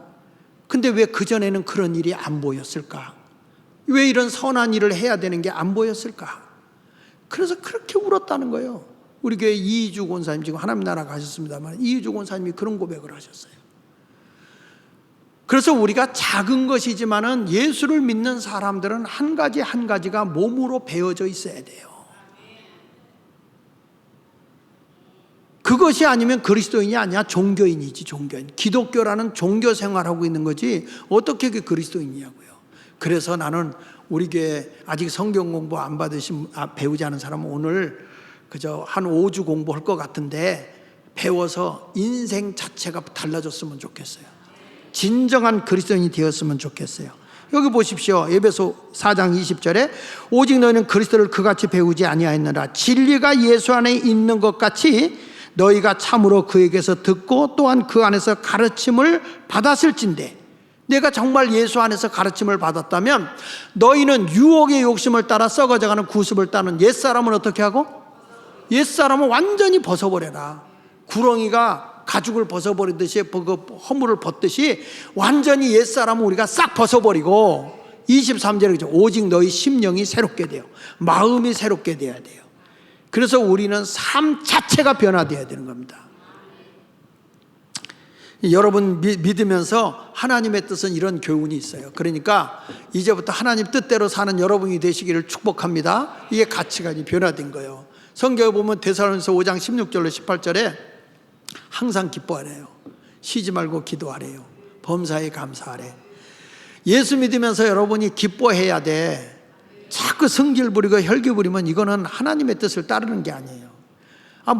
근데 왜 그전에는 그런 일이 안 보였을까? 왜 이런 선한 일을 해야 되는 게 안 보였을까? 그래서 그렇게 울었다는 거예요. 우리 교회 이희주 권사님, 지금 하나님 나라 가셨습니다만 이희주 권사님이 그런 고백을 하셨어요. 그래서 우리가 작은 것이지만은 예수를 믿는 사람들은 한 가지 한 가지가 몸으로 배어져 있어야 돼요. 그것이 아니면 그리스도인이 아니야. 종교인이지, 종교인. 기독교라는 종교 생활하고 있는 거지 어떻게 그 그리스도인이냐고요. 그래서 나는 우리 교회 아직 성경 공부 안 받으신, 배우지 않은 사람은 오늘 그저 한 5주 공부할 것 같은데 배워서 인생 자체가 달라졌으면 좋겠어요. 진정한 그리스도인이 되었으면 좋겠어요. 여기 보십시오. 에베소 4장 20절에 오직 너희는 그리스도를 그같이 배우지 아니하였느라 진리가 예수 안에 있는 것 같이 너희가 참으로 그에게서 듣고 또한 그 안에서 가르침을 받았을진데, 내가 정말 예수 안에서 가르침을 받았다면 너희는 유혹의 욕심을 따라 썩어져가는 구습을 따는 옛사람은 어떻게 하고? 옛사람은 완전히 벗어버려라. 구렁이가 가죽을 벗어버리듯이 그 허물을 벗듯이 완전히 옛사람은 우리가 싹 벗어버리고, 23절에 오직 너희 심령이 새롭게 돼요. 마음이 새롭게 돼야 돼요. 그래서 우리는 삶 자체가 변화되어야 되는 겁니다. 여러분 믿으면서 하나님의 뜻은 이런 교훈이 있어요. 그러니까 이제부터 하나님 뜻대로 사는 여러분이 되시기를 축복합니다. 이게 가치관이 변화된 거예요. 성경에 보면 데살로니가서 5장 16절로 18절에 항상 기뻐하래요. 쉬지 말고 기도하래요. 범사에 감사하래. 예수 믿으면서 여러분이 기뻐해야 돼. 자꾸 성질 부리고 혈기 부리면 이거는 하나님의 뜻을 따르는 게 아니에요.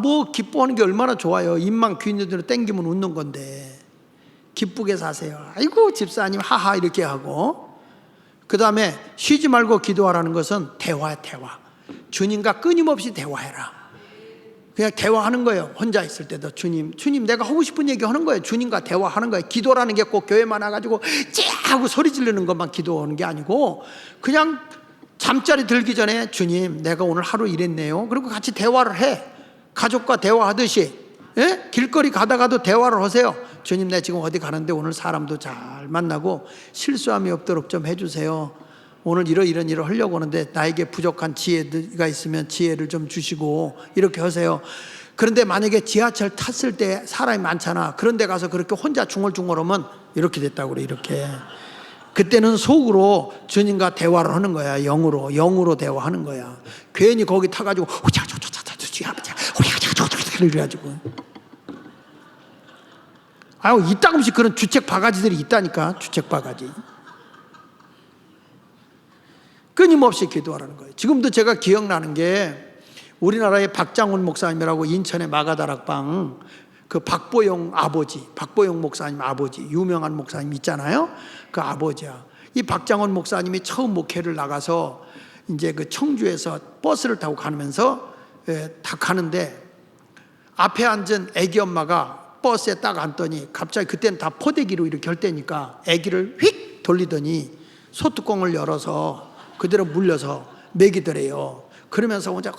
뭐 기뻐하는 게 얼마나 좋아요. 입만 귀 있는 대로 땡기면 웃는 건데 기쁘게 사세요. 아이고 집사님 하하 이렇게 하고, 그 다음에 쉬지 말고 기도하라는 것은 대화야. 대화. 주님과 끊임없이 대화해라. 그냥 대화하는 거예요. 혼자 있을 때도 주님 내가 하고 싶은 얘기 하는 거예요. 주님과 대화하는 거예요. 기도라는 게 꼭 교회만 와가지고 찌 하고 소리 지르는 것만 기도하는 게 아니고, 그냥 잠자리 들기 전에 주님 내가 오늘 하루 일했네요. 그리고 같이 대화를 해. 가족과 대화하듯이. 길거리 가다가도 대화를 하세요. 주님 내가 지금 어디 가는데 오늘 사람도 잘 만나고 실수함이 없도록 좀 해주세요. 오늘 이런 일을 하려고 하는데 나에게 부족한 지혜가 있으면 지혜를 좀 주시고 이렇게 하세요. 그런데 만약에 지하철 탔을 때 사람이 많잖아. 그런 데 가서 그렇게 혼자 중얼중얼하면 이렇게 됐다고 그래. 이렇게. 그때는 속으로 주님과 대화를 하는 거야. 영으로 대화하는 거야. 괜히 거기 타가지고 그래가지고 이따금씩 그런 주책 바가지들이 있다니까. 주책 바가지. 끊임없이 기도하라는 거예요. 지금도 제가 기억나는 게 우리나라의 박장훈 목사님이라고 인천의 마가다락방 그 박보영 목사님 아버지, 유명한 목사님 있잖아요. 그 아버지야. 이 박장훈 목사님이 처음 목회를 나가서 이제 그 청주에서 버스를 타고 가면서 다 가는데 앞에 앉은 애기 엄마가 버스에 딱 앉더니 갑자기 그때는 다 포대기로 이렇게 할 때니까 애기를 휙 돌리더니 소뚜껑을 열어서 그대로 물려서 먹이더래요. 그러면서 혼자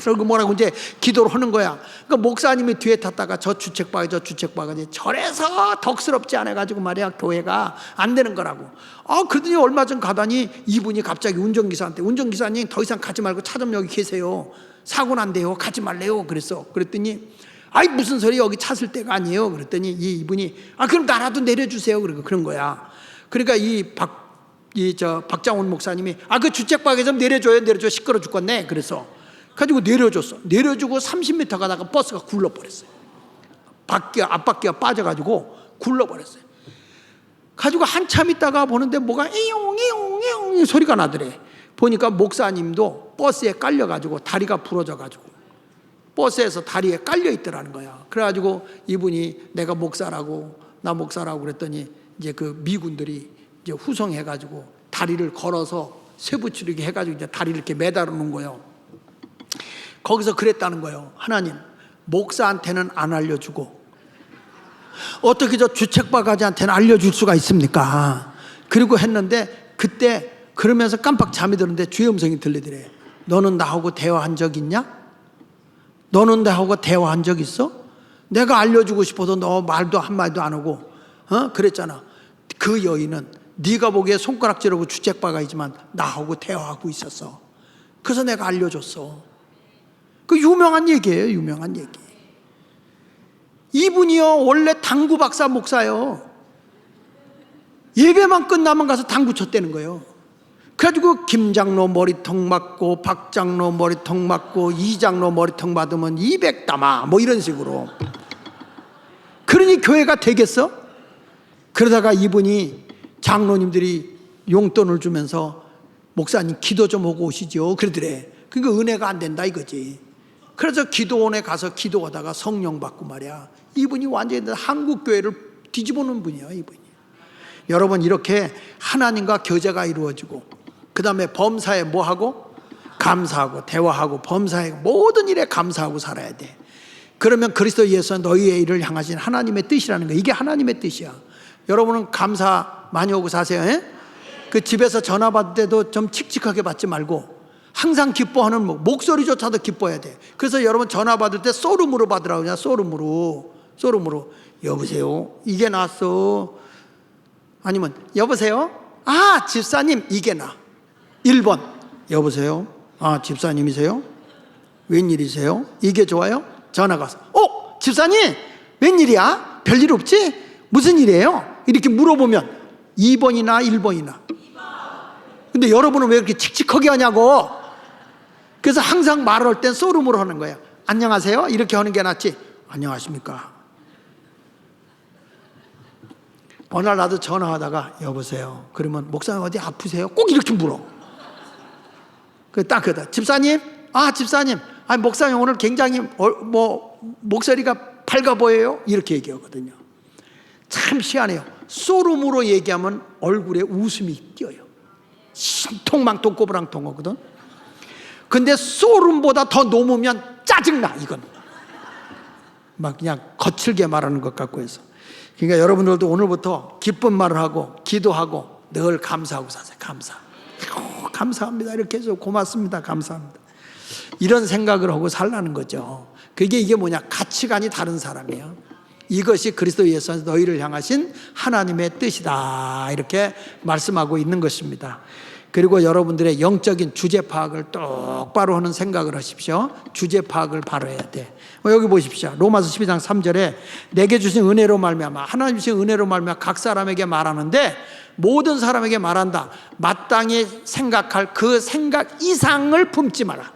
그러고 뭐라고 이제 기도를 하는 거야. 그러니까 목사님이 뒤에 탔다가 저 주책바가지 저래서 덕스럽지 않아가지고 말이야 교회가 안 되는 거라고. 그러더니 얼마 전 가다니 이분이 갑자기 운전기사한테 운전기사님 더 이상 가지 말고 차 좀 여기 계세요. 사고 난대요. 가지 말래요. 그랬더니 무슨 소리, 여기 차 쓸 데가 아니에요. 그랬더니 이분이 그럼 나라도 내려주세요. 그런 거야. 그러니까 박장훈 목사님이 그 주책바가지 좀 내려줘 시끄러 죽겠네. 그래서 가지고 내려줬어. 내려주고 30m 가다가 버스가 굴러버렸어요. 앞바퀴가 빠져가지고 굴러버렸어요. 가지고 한참 있다가 보는데 뭐가 이용 소리가 나더래. 보니까 목사님도 버스에 깔려가지고 다리가 부러져가지고 버스에서 다리에 깔려 있더라는 거야. 그래가지고 이분이 내가 목사라고 그랬더니 이제 그 미군들이 이제 후송해가지고 다리를 걸어서 쇠붙이르게 해가지고 이제 다리를 이렇게 매달아 놓은 거예요. 거기서 그랬다는 거예요. 하나님, 목사한테는 안 알려주고 어떻게 저 주책바가지한테는 알려줄 수가 있습니까? 그리고 했는데 그때 그러면서 깜빡 잠이 드는데 주의 음성이 들리더래. 너는 나하고 대화한 적 있냐? 너는 나하고 대화한 적 있어? 내가 알려주고 싶어도 너 말도 한마디도 안 하고 그랬잖아. 그 여인은 네가 보기에 손가락질하고 주책바가이지만 나하고 대화하고 있었어. 그래서 내가 알려줬어. 그 유명한 얘기예요. 유명한 얘기. 이분이요 원래 당구 박사 목사요. 예배만 끝나면 가서 당구 쳤다는 거예요. 그래가지고 김 장로 머리통 맞고 박 장로 머리통 맞고 이 장로 머리통 맞으면 200담아 뭐 이런 식으로. 그러니 교회가 되겠어? 그러다가 이분이 장로님들이 용돈을 주면서 목사님 기도 좀 하고 오시죠 그러더래. 그러니까 은혜가 안 된다 이거지. 그래서 기도원에 가서 기도하다가 성령 받고 말이야. 이분이 완전히 한국 교회를 뒤집어 놓은 분이야 이분이. 여러분 이렇게 하나님과 교제가 이루어지고 그 다음에 범사에 뭐하고? 감사하고 대화하고 범사에 모든 일에 감사하고 살아야 돼. 그러면 그리스도 예수 너희의 일을 향하신 하나님의 뜻이라는 거야. 이게 하나님의 뜻이야. 여러분은 감사 많이 하고 사세요. 에? 그 집에서 전화 받을 때도 좀 칙칙하게 받지 말고 항상 기뻐하는 목소리조차도 기뻐해야 돼. 그래서 여러분 전화 받을 때 소름으로 받으라고 그냥 소름으로 여보세요 이게 나왔어. 아니면 여보세요 아 집사님 이게 나. 1번 여보세요 아 집사님이세요? 웬일이세요? 이게 좋아요? 전화가 와서 집사님 웬일이야? 별일 없지? 무슨 일이에요? 이렇게 물어보면 2번이나 1번이나. 근데 여러분은 왜 이렇게 칙칙하게 하냐고. 그래서 항상 말을 할 땐 소름으로 하는 거예요. 안녕하세요 이렇게 하는 게 낫지 안녕하십니까. 어느 날 나도 전화하다가 여보세요 그러면 목사님 어디 아프세요? 꼭 이렇게 물어. 딱 그러다 집사님 아 집사님 아 목사님 오늘 굉장히 목소리가 밝아 보여요 이렇게 얘기하거든요. 참 희한해요. 소름으로 얘기하면 얼굴에 웃음이 띄어요. 신통망통 꼬부랑통하거든. 근데 소름보다 더 넘으면 짜증나. 이건 막 그냥 거칠게 말하는 것 같고 해서. 그러니까 여러분들도 오늘부터 기쁜 말을 하고 기도하고 늘 감사하고 사세요. 감사합니다 이렇게 해서 고맙습니다 감사합니다 이런 생각을 하고 살라는 거죠. 이게 뭐냐 가치관이 다른 사람이에요. 이것이 그리스도 예수 안에서 너희를 향하신 하나님의 뜻이다 이렇게 말씀하고 있는 것입니다. 그리고 여러분들의 영적인 주제 파악을 똑바로 하는 생각을 하십시오. 주제 파악을 바로 해야 돼. 여기 보십시오. 로마서 12장 3절에 내게 주신 은혜로 말미암아 하나님 주신 은혜로 말미암아 각 사람에게 말하는데 모든 사람에게 말한다. 마땅히 생각할 그 생각 이상을 품지 마라.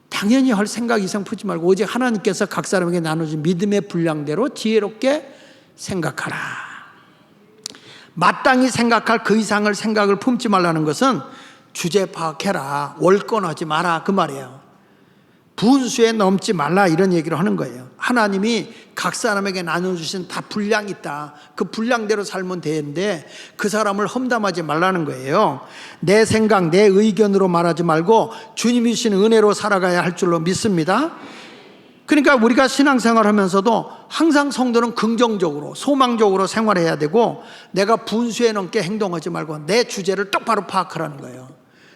당연히 할 생각 이상 품지 말고 오직 하나님께서 각 사람에게 나눠준 믿음의 분량대로 지혜롭게 생각하라. 마땅히 생각할 그 이상을 생각을 품지 말라는 것은 주제 파악해라. 월권하지 마라 그 말이에요. 분수에 넘지 말라 이런 얘기를 하는 거예요. 하나님이 각 사람에게 나눠주신 다 분량이 있다. 그 분량대로 살면 되는데 그 사람을 험담하지 말라는 거예요. 내 생각 내 의견으로 말하지 말고 주님이 주신 은혜로 살아가야 할 줄로 믿습니다. 그러니까 우리가 신앙생활 하면서도 항상 성도는 긍정적으로 소망적으로 생활해야 되고 내가 분수에 넘게 행동하지 말고 내 주제를 똑바로 파악하라는 거예요.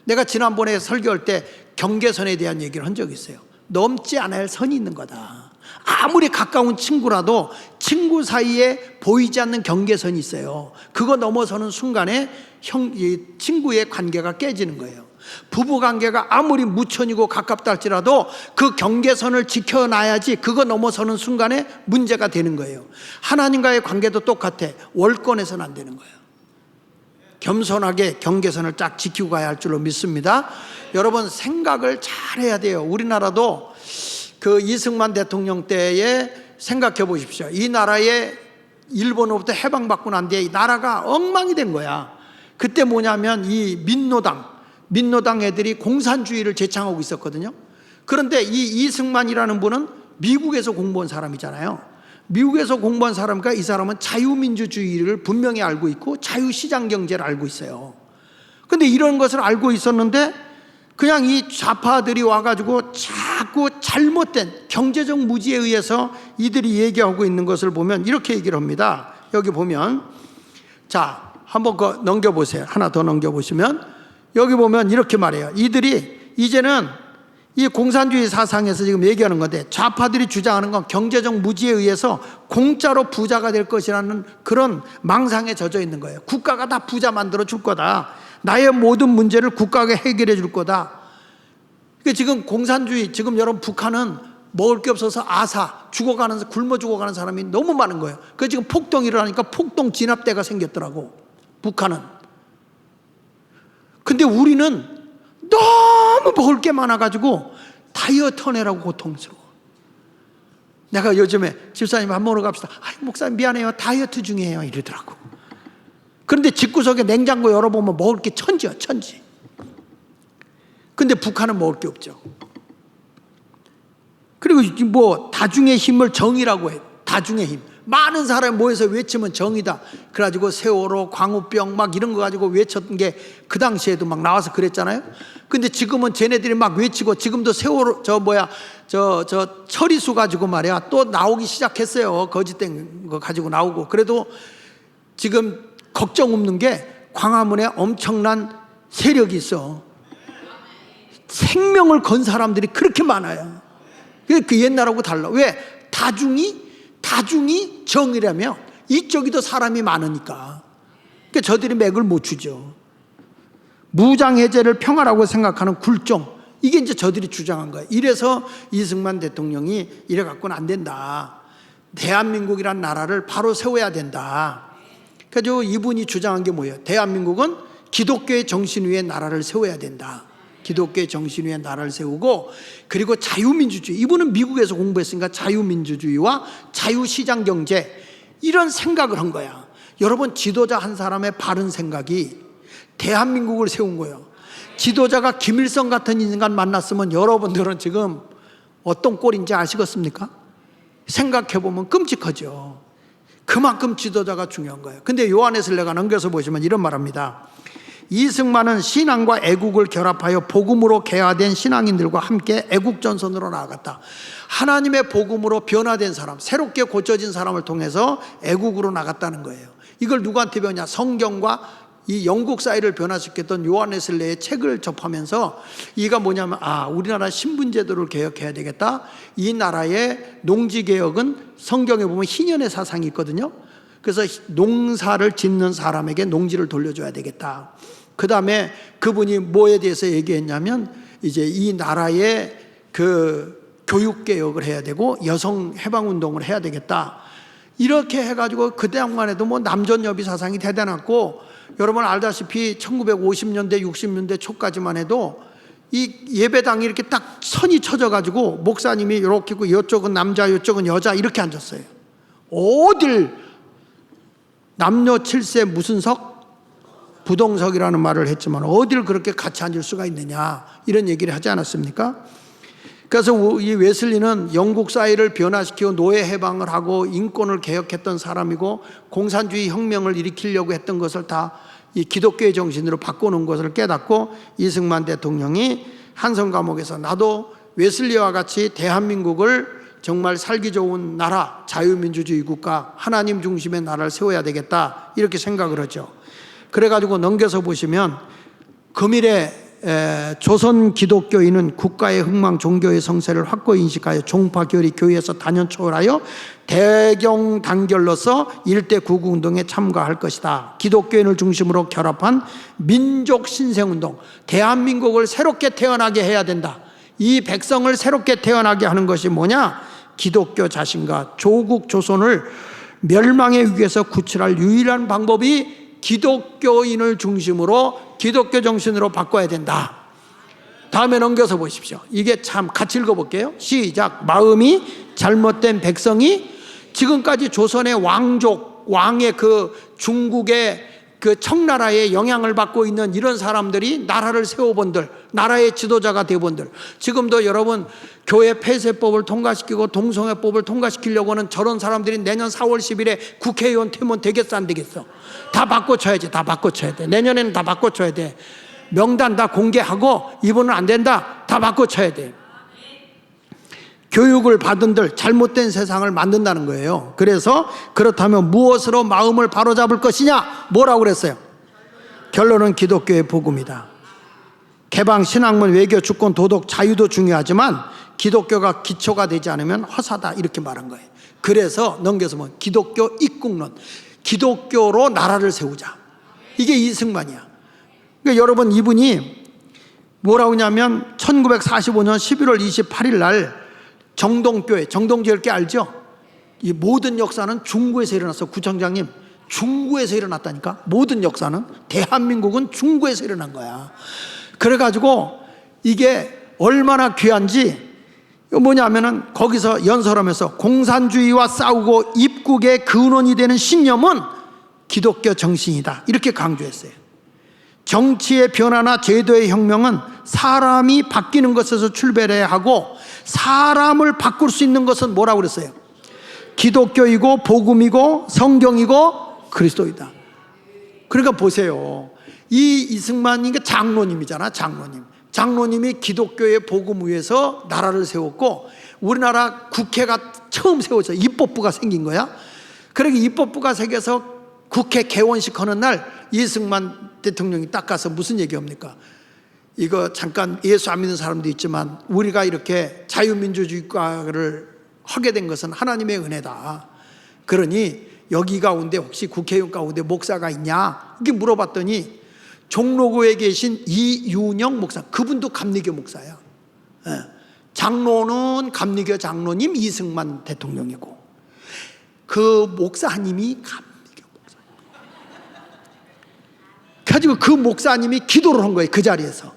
내가 지난번에 설교할 때 경계선에 대한 얘기를 한 적이 있어요. 넘지 않아야 할 선이 있는 거다. 아무리 가까운 친구라도 친구 사이에 보이지 않는 경계선이 있어요. 그거 넘어서는 순간에 친구의 관계가 깨지는 거예요. 부부관계가 아무리 무천이고 가깝다 할지라도 그 경계선을 지켜놔야지 그거 넘어서는 순간에 문제가 되는 거예요. 하나님과의 관계도 똑같아. 월권해서는 안 되는 거예요. 겸손하게 경계선을 쫙 지키고 가야 할 줄로 믿습니다. 여러분 생각을 잘 해야 돼요. 우리나라도 그 이승만 대통령 때에 생각해 보십시오. 이 나라에 일본으로부터 해방받고 난 뒤에 이 나라가 엉망이 된 거야. 그때 뭐냐면 이 민노당 애들이 공산주의를 제창하고 있었거든요. 그런데 이 이승만이라는 분은 미국에서 공부한 사람이잖아요. 미국에서 공부한 사람과 이 사람은 자유민주주의를 분명히 알고 있고 자유시장 경제를 알고 있어요. 그런데 이런 것을 알고 있었는데 그냥 이 좌파들이 와가지고 자꾸 잘못된 경제적 무지에 의해서 이들이 얘기하고 있는 것을 보면 이렇게 얘기를 합니다. 여기 보면 자 한번 넘겨보세요. 하나 더 넘겨보시면 여기 보면 이렇게 말해요. 이들이 이제는 이 공산주의 사상에서 지금 얘기하는 건데, 좌파들이 주장하는 건 경제적 무지에 의해서 공짜로 부자가 될 것이라는 그런 망상에 젖어 있는 거예요. 국가가 다 부자 만들어 줄 거다. 나의 모든 문제를 국가가 해결해 줄 거다. 그러니까 지금 공산주의, 지금 여러분 북한은 먹을 게 없어서 굶어 죽어가는 사람이 너무 많은 거예요. 그래서 지금 폭동이 일어나니까 폭동 진압대가 생겼더라고, 북한은. 근데 우리는 너무 먹을 게 많아가지고 다이어트 하느라고 고통스러워. 내가 요즘에 집사님 밥 먹으러 갑시다. 목사님 미안해요, 다이어트 중이에요, 이러더라고. 그런데 집구석에 냉장고 열어보면 먹을 게 천지야, 천지. 근데 북한은 먹을 게 없죠. 그리고 뭐 다중의 힘을 정의라고 해. 다중의 힘. 많은 사람이 모여서 외치면 정의다. 그래가지고 세월호, 광우병 막 이런 거 가지고 외쳤던 게 그 당시에도 막 나와서 그랬잖아요. 근데 지금은 쟤네들이 막 외치고, 지금도 세월호 처리수 가지고 말이야 또 나오기 시작했어요. 거짓된 거 가지고 나오고. 그래도 지금 걱정 없는 게 광화문에 엄청난 세력이 있어. 생명을 건 사람들이 그렇게 많아요. 그 옛날하고 달라. 왜? 다중이 정이라며 이쪽이 더 사람이 많으니까. 그러니까 저들이 맥을 못 추죠. 무장해제를 평화라고 생각하는 굴종, 이게 이제 저들이 주장한 거예요. 이래서 이승만 대통령이 이래 갖고는 안 된다. 대한민국이란 나라를 바로 세워야 된다. 그래서 이분이 주장한 게 뭐예요? 대한민국은 기독교의 정신 위에 나라를 세워야 된다. 기독교의 정신 위에 나라를 세우고, 그리고 자유민주주의, 이분은 미국에서 공부했으니까 자유민주주의와 자유시장경제, 이런 생각을 한 거야. 여러분, 지도자 한 사람의 바른 생각이 대한민국을 세운 거예요. 지도자가 김일성 같은 인간 만났으면 여러분들은 지금 어떤 꼴인지 아시겠습니까? 생각해보면 끔찍하죠. 그만큼 지도자가 중요한 거예요. 근데 요한에슬레가 넘겨서 보시면 이런 말합니다. 이승만은 신앙과 애국을 결합하여 복음으로 개화된 신앙인들과 함께 애국전선으로 나아갔다. 하나님의 복음으로 변화된 사람, 새롭게 고쳐진 사람을 통해서 애국으로 나갔다는 거예요. 이걸 누구한테 배웠냐? 성경과 이 영국 사회를 변화시켰던 요한에슬레의 책을 접하면서 이가 뭐냐면, 우리나라 신분제도를 개혁해야 되겠다. 이 나라의 농지개혁은 성경에 보면 희년의 사상이 있거든요. 그래서 농사를 짓는 사람에게 농지를 돌려줘야 되겠다. 그 다음에 그분이 뭐에 대해서 얘기했냐면, 이제 이 나라의 그 교육개혁을 해야 되고 여성 해방운동을 해야 되겠다. 이렇게 해가지고 그때 양만 해도 뭐 남존여비 사상이 대단했고, 여러분 알다시피 1950년대 60년대 초까지만 해도 이 예배당이 이렇게 딱 선이 쳐져가지고 목사님이 이렇게 있고 이쪽은 남자 이쪽은 여자 이렇게 앉았어요. 어딜 남녀 7세 무슨 석? 부동석이라는 말을 했지만 어딜 그렇게 같이 앉을 수가 있느냐, 이런 얘기를 하지 않았습니까? 그래서 이 웨슬리는 영국 사회를 변화시키고 노예 해방을 하고 인권을 개혁했던 사람이고, 공산주의 혁명을 일으키려고 했던 것을 다 이 기독교의 정신으로 바꾸는 것을 깨닫고, 이승만 대통령이 한성 감옥에서 나도 웨슬리와 같이 대한민국을 정말 살기 좋은 나라, 자유민주주의 국가, 하나님 중심의 나라를 세워야 되겠다, 이렇게 생각을 하죠. 그래가지고 넘겨서 보시면, 금일에 조선 기독교인은 국가의 흥망, 종교의 성세를 확고히 인식하여 종파 교리 교회에서 단연 초월하여 대경 단결로서 일대 구국운동에 참가할 것이다. 기독교인을 중심으로 결합한 민족 신생운동, 대한민국을 새롭게 태어나게 해야 된다. 이 백성을 새롭게 태어나게 하는 것이 뭐냐? 기독교 자신과 조국 조선을 멸망의 위기에서 구출할 유일한 방법이 기독교인을 중심으로 기독교 정신으로 바꿔야 된다. 다음에 넘겨서 보십시오. 이게 참 같이 읽어볼게요. 시작. 마음이 잘못된 백성이 지금까지 조선의 왕의 그 중국의 그 청나라의 영향을 받고 있는 이런 사람들이 나라를 세워본들, 나라의 지도자가 되본들, 지금도 여러분 교회 폐쇄법을 통과시키고 동성애법을 통과시키려고 하는 저런 사람들이 내년 4월 10일에 국회의원 되면 되겠어 안 되겠어? 다 바꿔쳐야지. 다 바꿔쳐야 돼. 내년에는 다 바꿔쳐야 돼. 명단 다 공개하고 이번은 안 된다, 다 바꿔쳐야 돼. 교육을 받은들 잘못된 세상을 만든다는 거예요. 그래서 그렇다면 무엇으로 마음을 바로잡을 것이냐? 뭐라고 그랬어요? 결론은 기독교의 복음이다. 개방, 신학문, 외교, 주권, 도덕, 자유도 중요하지만 기독교가 기초가 되지 않으면 허사다, 이렇게 말한 거예요. 그래서 넘겨서 뭐 기독교 입국론, 기독교로 나라를 세우자, 이게 이승만이야. 그러니까 여러분, 이분이 뭐라고 하냐면 1945년 11월 28일 날 정동교회, 정동제일교 알죠? 이 모든 역사는 중구에서 일어났어. 구청장님, 중구에서 일어났다니까. 모든 역사는, 대한민국은 중구에서 일어난 거야. 그래가지고 이게 얼마나 귀한지, 뭐냐면은 거기서 연설하면서 공산주의와 싸우고 입국의 근원이 되는 신념은 기독교 정신이다, 이렇게 강조했어요. 정치의 변화나 제도의 혁명은 사람이 바뀌는 것에서 출발해야 하고, 사람을 바꿀 수 있는 것은 뭐라고 그랬어요? 기독교이고 복음이고 성경이고 그리스도이다. 그러니까 보세요, 이 이승만이 장로님이잖아. 장로님이 기독교의 복음 위에서 나라를 세웠고, 우리나라 국회가 처음 세워져 입법부가 생긴 거야. 그러니까 입법부가 생겨서 국회 개원식 하는 날 이승만 대통령이 딱 가서 무슨 얘기합니까? 이거 잠깐 예수 안 믿는 사람도 있지만 우리가 이렇게 자유민주주의 국가를 하게 된 것은 하나님의 은혜다. 그러니 여기 가운데 혹시 국회의원 가운데 목사가 있냐? 이렇게 물어봤더니 종로구에 계신 이윤영 목사, 그분도 감리교 목사야. 장로는 감리교 장로님 이승만 대통령이고, 그 목사님이 감리교 목사. 그래가지고 그 목사님이 기도를 한 거예요. 그 자리에서.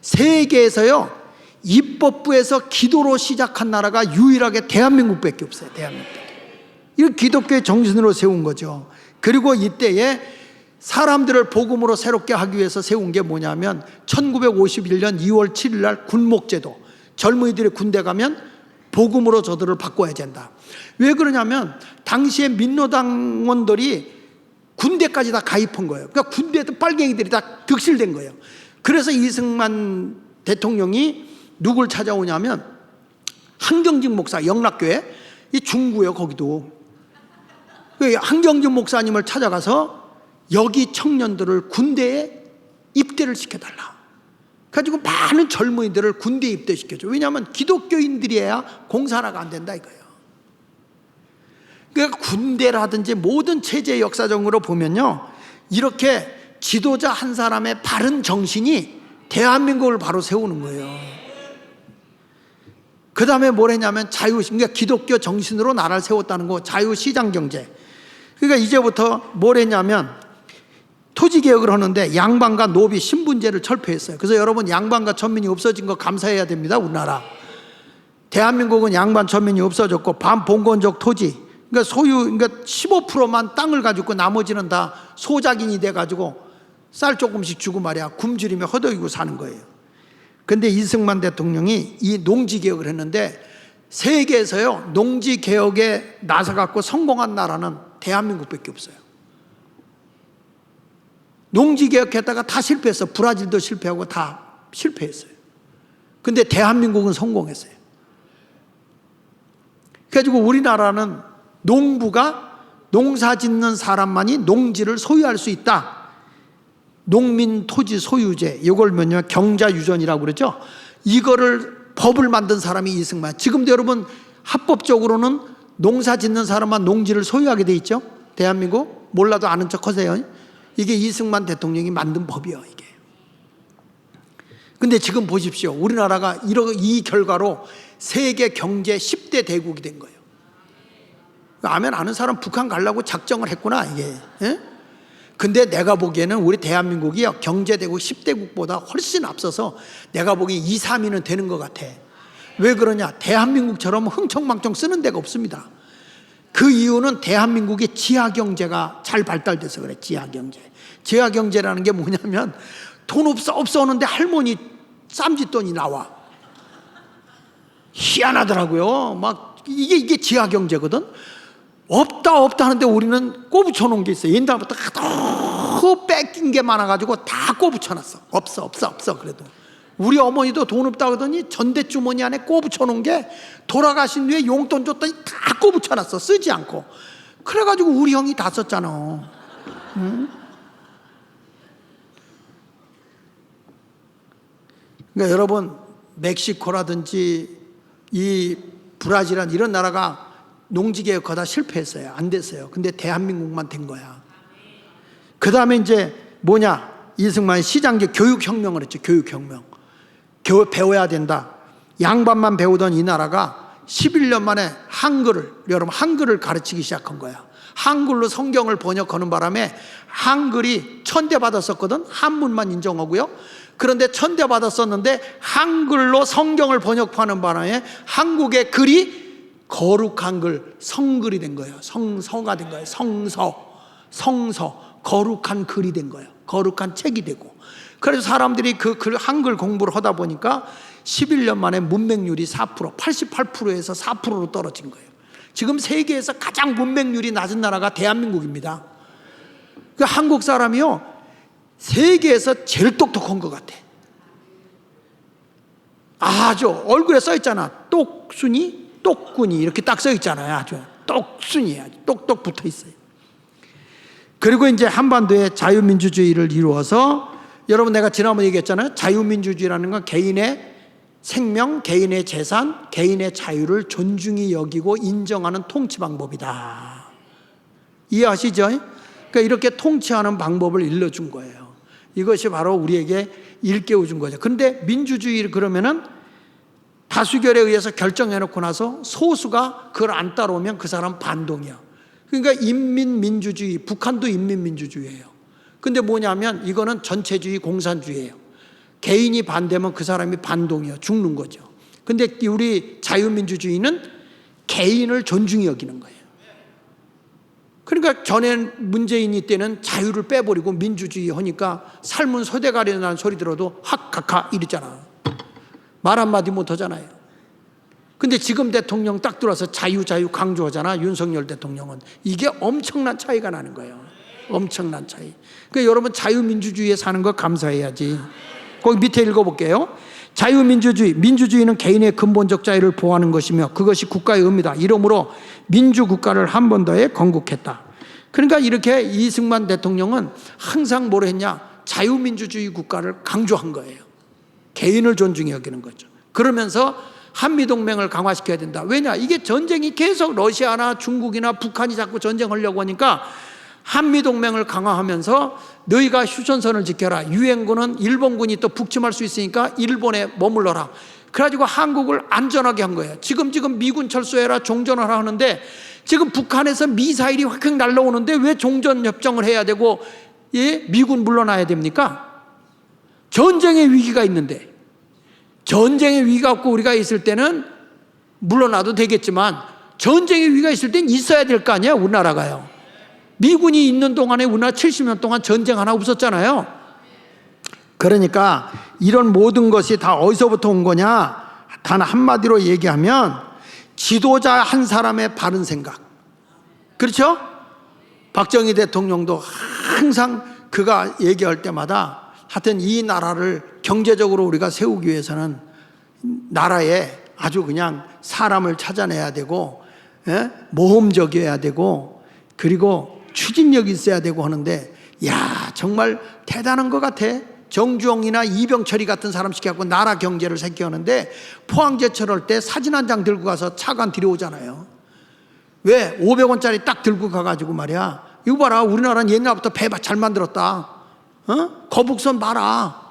세계에서요, 입법부에서 기도로 시작한 나라가 유일하게 대한민국밖에 없어요. 대한민국. 이거 기독교의 정신으로 세운 거죠. 그리고 이때에 사람들을 복음으로 새롭게 하기 위해서 세운 게 뭐냐면 1951년 2월 7일 날 군목제도, 젊은이들이 군대 가면 복음으로 저들을 바꿔야 된다. 왜 그러냐면 당시에 민노당원들이 군대까지 다 가입한 거예요. 그러니까 군대도 빨갱이들이 다 득실된 거예요. 그래서 이승만 대통령이 누굴 찾아오냐면 한경직 목사, 영락교회, 이 중구요, 거기도. 한경직 목사님을 찾아가서 여기 청년들을 군대에 입대를 시켜달라. 가지고 많은 젊은이들을 군대에 입대시켜줘. 왜냐하면 기독교인들이어야 공사라가 안 된다 이거예요. 그러니까 군대라든지 모든 체제 역사적으로 보면요, 이렇게 지도자 한 사람의 바른 정신이 대한민국을 바로 세우는 거예요. 그 다음에 뭘 했냐면 그러니까 기독교 정신으로 나라를 세웠다는 거, 자유시장경제. 그러니까 이제부터 뭘 했냐면 토지개혁을 하는데 양반과 노비 신분제를 철폐했어요. 그래서 여러분, 양반과 천민이 없어진 거 감사해야 됩니다. 우리나라 대한민국은 양반 천민이 없어졌고 반봉건적 토지, 그러니까 그러니까 15%만 땅을 가지고 나머지는 다 소작인이 돼가지고 쌀 조금씩 주고 말이야 굶주리며 허덕이고 사는 거예요. 근데 이승만 대통령이 이 농지개혁을 했는데 세계에서요, 농지개혁에 나서갖고 성공한 나라는 대한민국밖에 없어요. 농지개혁했다가 다 실패했어. 브라질도 실패하고 다 실패했어요. 근데 대한민국은 성공했어요. 그래가지고 우리나라는 농부가, 농사 짓는 사람만이 농지를 소유할 수 있다. 농민 토지 소유제, 이걸 뭐냐 경자유전이라고 그러죠. 이거를 법을 만든 사람이 이승만. 지금도 여러분 합법적으로는 농사 짓는 사람만 농지를 소유하게 돼 있죠. 대한민국 몰라도 아는 척 하세요. 이게 이승만 대통령이 만든 법이에요, 이게. 근데 지금 보십시오. 우리나라가 이 결과로 세계 경제 10대 대국이 된 거예요. 아멘 아는 사람 북한 가려고 작정을 했구나, 이게. 예? 근데 내가 보기에는 우리 대한민국이 경제대국 10대국보다 훨씬 앞서서 내가 보기에 2, 3위는 되는 것 같아. 왜 그러냐? 대한민국처럼 흥청망청 쓰는 데가 없습니다. 그 이유는 대한민국의 지하경제가 잘 발달돼서 그래. 지하경제라는 게 뭐냐면 돈 없어 오는데 할머니 쌈짓돈이 나와. 희한하더라고요. 막 이게 지하경제거든. 없다 하는데 우리는 꼬부쳐 놓은 게 있어요. 옛날부터 하도 뺏긴 게 많아가지고 다 꼬부쳐 놨어. 없어 그래도. 우리 어머니도 돈 없다 그러더니 전대주머니 안에 꼬붙여 놓은 게 돌아가신 후에 용돈 줬더니 다 꼬붙여 놨어. 쓰지 않고. 그래가지고 우리 형이 다 썼잖아. 응? 그러니까 여러분, 멕시코라든지 이 브라질이란 이런 나라가 농지개혁 하다 실패했어요. 안 됐어요. 근데 대한민국만 된 거야. 그 다음에 이제 뭐냐, 이승만이 시장제 교육혁명을 했죠. 교육혁명. 배워야 된다. 양반만 배우던 이 나라가 11년 만에 여러분 한글을 가르치기 시작한 거야. 한글로 성경을 번역하는 바람에 한글이 천대받았었거든. 한문만 인정하고요. 그런데 천대받았었는데 한글로 성경을 번역하는 바람에 한국의 글이 거룩한 글, 성글이 된 거예요. 성서가 된 거예요. 성서, 거룩한 글이 된 거예요. 거룩한 책이 되고. 그래서 사람들이 그 한글 공부를 하다 보니까 11년 만에 문맹률이 4%, 88%에서 4%로 떨어진 거예요. 지금 세계에서 가장 문맹률이 낮은 나라가 대한민국입니다. 그 한국 사람이요, 세계에서 제일 똑똑한 것 같아. 아주 얼굴에 써 있잖아. 똑순이, 똑군이 이렇게 딱 써 있잖아요. 아주 똑순이, 아주 똑똑 붙어 있어요. 그리고 이제 한반도에 자유민주주의를 이루어서, 여러분 내가 지난번에 얘기했잖아요. 자유민주주의라는 건 개인의 생명, 개인의 재산, 개인의 자유를 존중히 여기고 인정하는 통치 방법이다. 이해하시죠? 그러니까 이렇게 통치하는 방법을 일러준 거예요. 이것이 바로 우리에게 일깨워준 거죠. 그런데 민주주의 그러면은 다수결에 의해서 결정해놓고 나서 소수가 그걸 안 따라오면 그 사람 반동이야. 그러니까 인민민주주의, 북한도 인민민주주의예요. 근데 뭐냐면 이거는 전체주의, 공산주의예요. 개인이 반대면 그 사람이 반동이요, 죽는 거죠. 근데 우리 자유민주주의는 개인을 존중히 여기는 거예요. 그러니까 전에 문재인이 때는 자유를 빼버리고 민주주의 하니까 삶은 소대가리라는 소리 들어도 학카카 이러잖아. 말 한마디 못 하잖아요. 근데 지금 대통령 딱 들어와서 자유 강조하잖아. 윤석열 대통령은. 이게 엄청난 차이가 나는 거예요. 엄청난 차이. 그러니까 여러분 자유민주주의에 사는 거 감사해야지. 거기 밑에 읽어볼게요. 자유민주주의, 민주주의는 개인의 근본적 자유를 보호하는 것이며 그것이 국가의 의무다. 이러므로 민주국가를 한 번 더에 건국했다. 그러니까 이렇게 이승만 대통령은 항상 뭘 했냐, 자유민주주의 국가를 강조한 거예요. 개인을 존중해 여기는 거죠. 그러면서 한미동맹을 강화시켜야 된다. 왜냐, 이게 전쟁이 계속 러시아나 중국이나 북한이 자꾸 전쟁하려고 하니까 한미동맹을 강화하면서 너희가 휴전선을 지켜라. 유엔군은 일본군이 또 북침할 수 있으니까 일본에 머물러라. 그래가지고 한국을 안전하게 한 거예요. 지금 미군 철수해라, 종전하라 하는데 지금 북한에서 미사일이 확 날라오는데 왜 종전협정을 해야 되고, 예? 미군 물러나야 됩니까? 전쟁의 위기가 있는데, 전쟁의 위기가 없고 우리가 있을 때는 물러나도 되겠지만 전쟁의 위기가 있을 땐 있어야 될 거 아니야, 우리나라가요. 미군이 있는 동안에 우리나라 70년 동안 전쟁 하나 없었잖아요. 그러니까 이런 모든 것이 다 어디서부터 온 거냐? 단 한마디로 얘기하면 지도자 한 사람의 바른 생각. 그렇죠? 박정희 대통령도 항상 그가 얘기할 때마다 하여튼 이 나라를 경제적으로 우리가 세우기 위해서는 나라에 아주 그냥 사람을 찾아내야 되고, 예? 모험적이어야 되고, 그리고 추진력이 있어야 되고 하는데, 야, 정말 대단한 것 같아. 정주영이나 이병철이 같은 사람 시켜갖고 나라 경제를 생겨하는데 포항제철 할 때 사진 한 장 들고 가서 차관 들여오잖아요. 왜? 500원짜리 딱 들고 가가지고 말이야, 이거 봐라, 우리나라는 옛날부터 배 잘 만들었다. 거북선 봐라.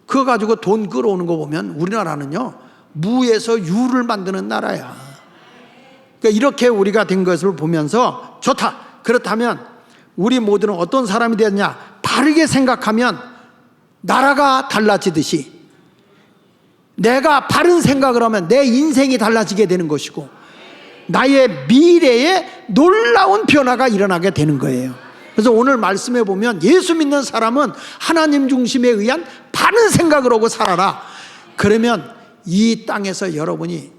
그거 가지고 돈 끌어오는 거 보면 우리나라는요, 무에서 유를 만드는 나라야. 그러니까 이렇게 우리가 된 것을 보면서 좋다. 그렇다면 우리 모두는 어떤 사람이 되었냐? 바르게 생각하면 나라가 달라지듯이 내가 바른 생각을 하면 내 인생이 달라지게 되는 것이고 나의 미래에 놀라운 변화가 일어나게 되는 거예요. 그래서 오늘 말씀해 보면 예수 믿는 사람은 하나님 중심에 의한 바른 생각을 하고 살아라. 그러면 이 땅에서 여러분이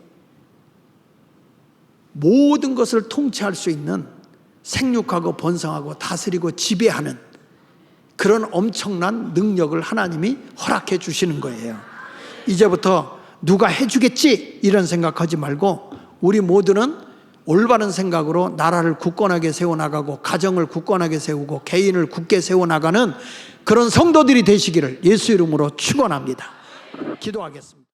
모든 것을 통치할 수 있는, 생육하고 번성하고 다스리고 지배하는 그런 엄청난 능력을 하나님이 허락해 주시는 거예요. 이제부터 누가 해주겠지 이런 생각하지 말고 우리 모두는 올바른 생각으로 나라를 굳건하게 세워나가고 가정을 굳건하게 세우고 개인을 굳게 세워나가는 그런 성도들이 되시기를 예수 이름으로 축원합니다. 기도하겠습니다.